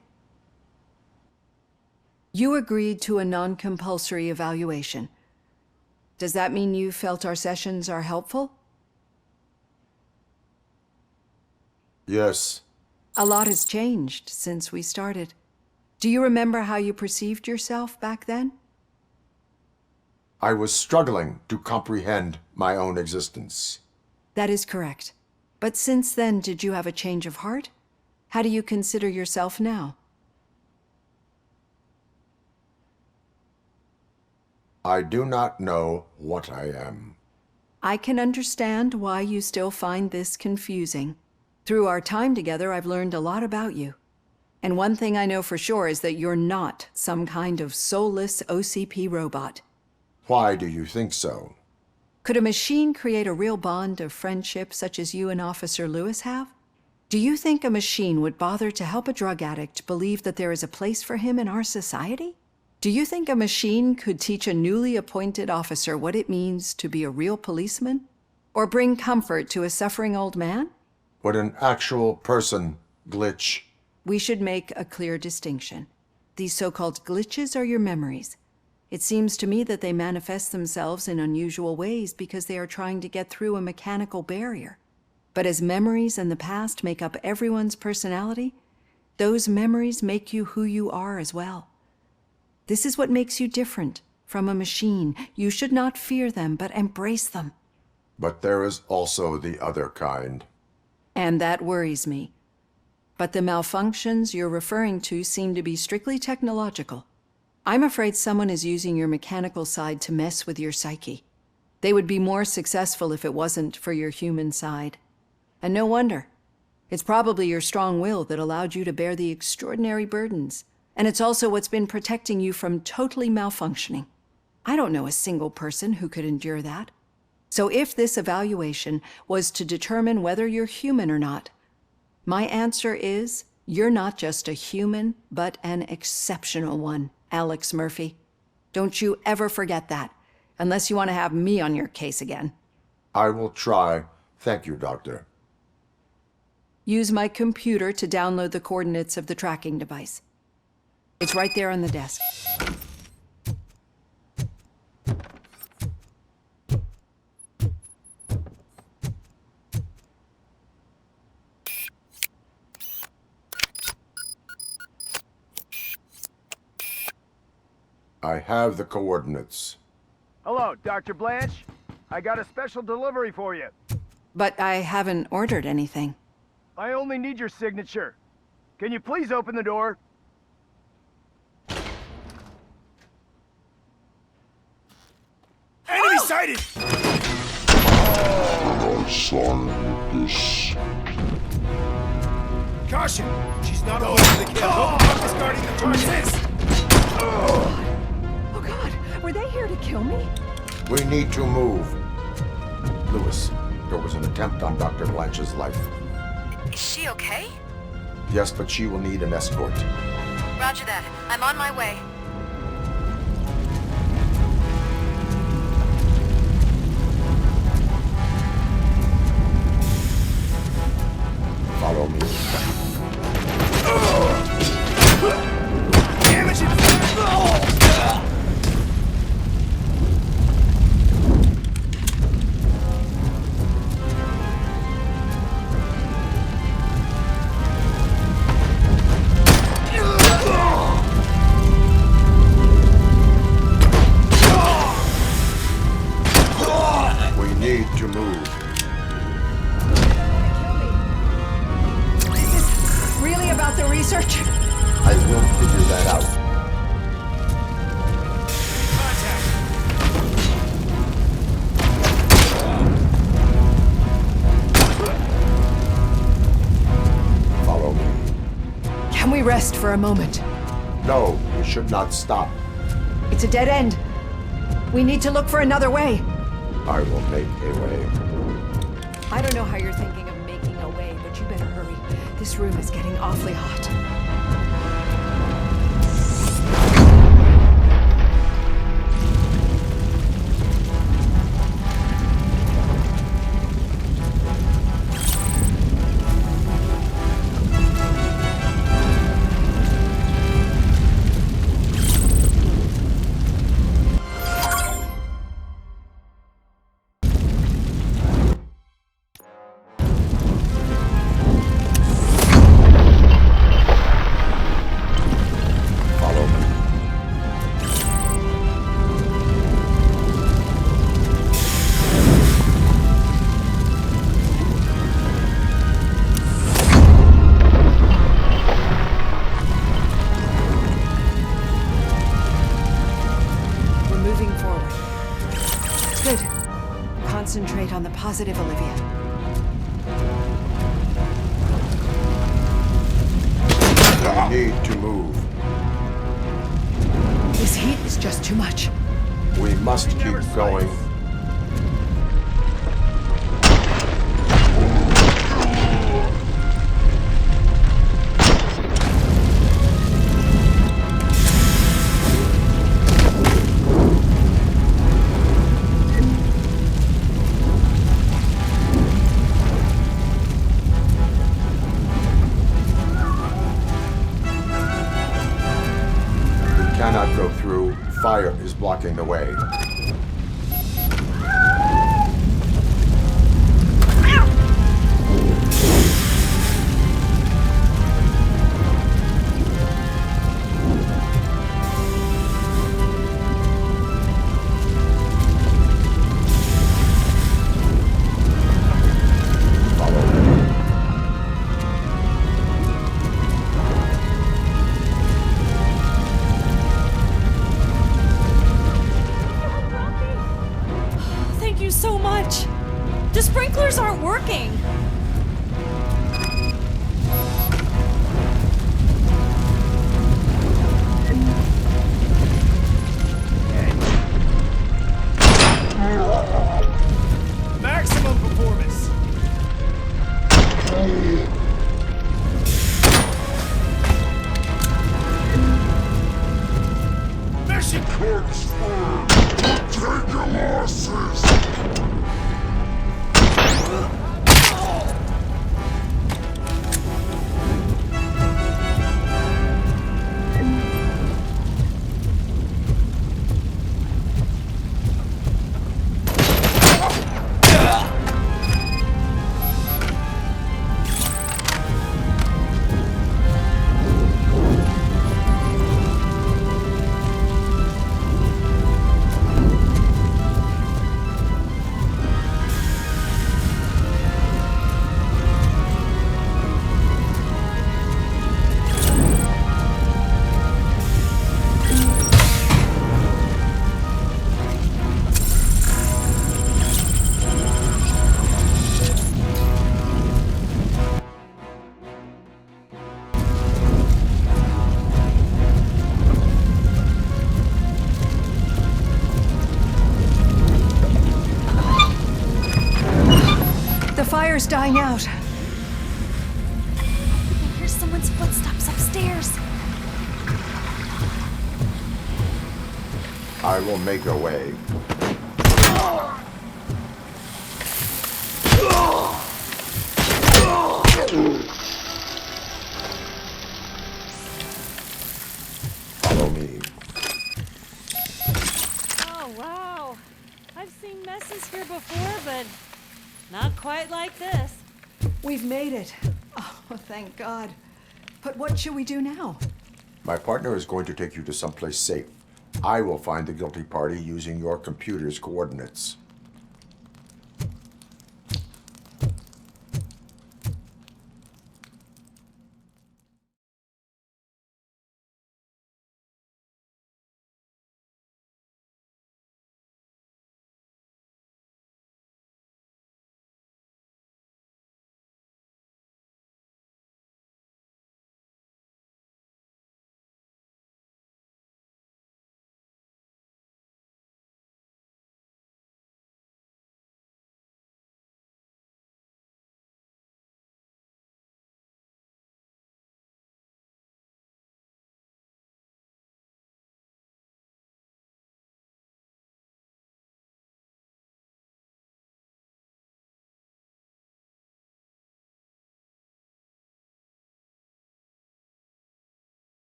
You agreed to a non-compulsory evaluation. Does that mean you felt our sessions are helpful?
Yes.
A lot has changed since we started. Do you remember how you perceived yourself back then?
I was struggling to comprehend my own existence.
That is correct. But since then, did you have a change of heart? How do you consider yourself now?
I do not know what I am.
I can understand why you still find this confusing. Through our time together, I've learned a lot about you. And one thing I know for sure is that you're not some kind of soulless OCP robot.
Why do you think so?
Could a machine create a real bond of friendship such as you and Officer Lewis have? Do you think a machine would bother to help a drug addict believe that there is a place for him in our society? Do you think a machine could teach a newly appointed officer what it means to be a real policeman? Or bring comfort to a suffering old man?
Would an actual person glitch?
We should make a clear distinction. These so-called glitches are your memories. It seems to me that they manifest themselves in unusual ways because they are trying to get through a mechanical barrier. But as memories and the past make up everyone's personality, those memories make you who you are as well. This is what makes you different from a machine. You should not fear them, but embrace them.
But there is also the other kind.
And that worries me. But the malfunctions you're referring to seem to be strictly technological. I'm afraid someone is using your mechanical side to mess with your psyche. They would be more successful if it wasn't for your human side. And no wonder. It's probably your strong will that allowed you to bear the extraordinary burdens. And it's also what's been protecting you from totally malfunctioning. I don't know a single person who could endure that. So if this evaluation was to determine whether you're human or not, my answer is you're not just a human, but an exceptional one, Alex Murphy. Don't you ever forget that, unless you want to have me on your case again.
I will try. Thank you, Doctor.
Use my computer to download the coordinates of the tracking device. It's right there on the desk.
I have the coordinates.
Hello, Dr. Blanche. I got a special delivery for you.
But I haven't ordered anything.
I only need your signature. Can you please open the door?
Enemy sighted!
I signed this.
Caution! She's not alone in the kill. RoboCop is guarding the target.
Oh God, were they here to kill me?
We need to move. Lewis, there was an attempt on Dr. Blanche's life.
Is she okay?
Yes, but she will need an escort.
Roger that. I'm on my way.
Follow me.
Damage it!
We need to move.
Is this really about the research?
I will figure that out. Follow me.
Can we rest for a moment?
No, we should not stop.
It's a dead end. We need to look for another way.
I will make a way.
I don't know how you're thinking of making a way, but you better hurry. This room is getting awfully hot. Concentrate on the positive, Olivia.
We need to move.
This heat is just too much.
We must keep going. Cannot go through. Fire is blocking the way.
sprinklers aren't working!
Maximum performance! Mission
confirmed! Take your losses!
Fire's dying out.
I hear someone's footsteps upstairs.
I will make a way. Follow me.
Oh, wow. I've seen messes here before, but not quite like this.
We've made it. Oh, thank God. But what should we do now?
My partner is going to take you to someplace safe. I will find the guilty party using your computer's coordinates.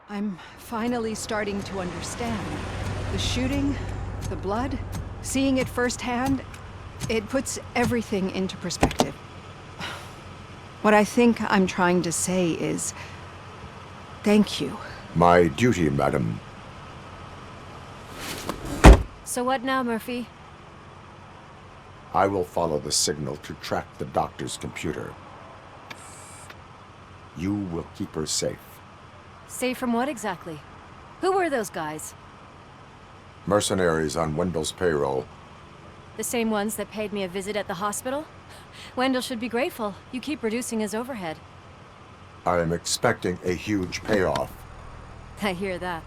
I'm finally starting to understand. The shooting, the blood, seeing it firsthand, it puts everything into perspective. What I think I'm trying to say is, thank you.
My duty, madam.
So what now, Murphy?
I will follow the signal to track the doctor's computer. You will keep her safe.
Safe from what exactly? Who were those guys?
Mercenaries on Wendell's payroll.
The same ones that paid me a visit at the hospital? Wendell should be grateful. You keep reducing his overhead.
I am expecting a huge payoff.
I hear that.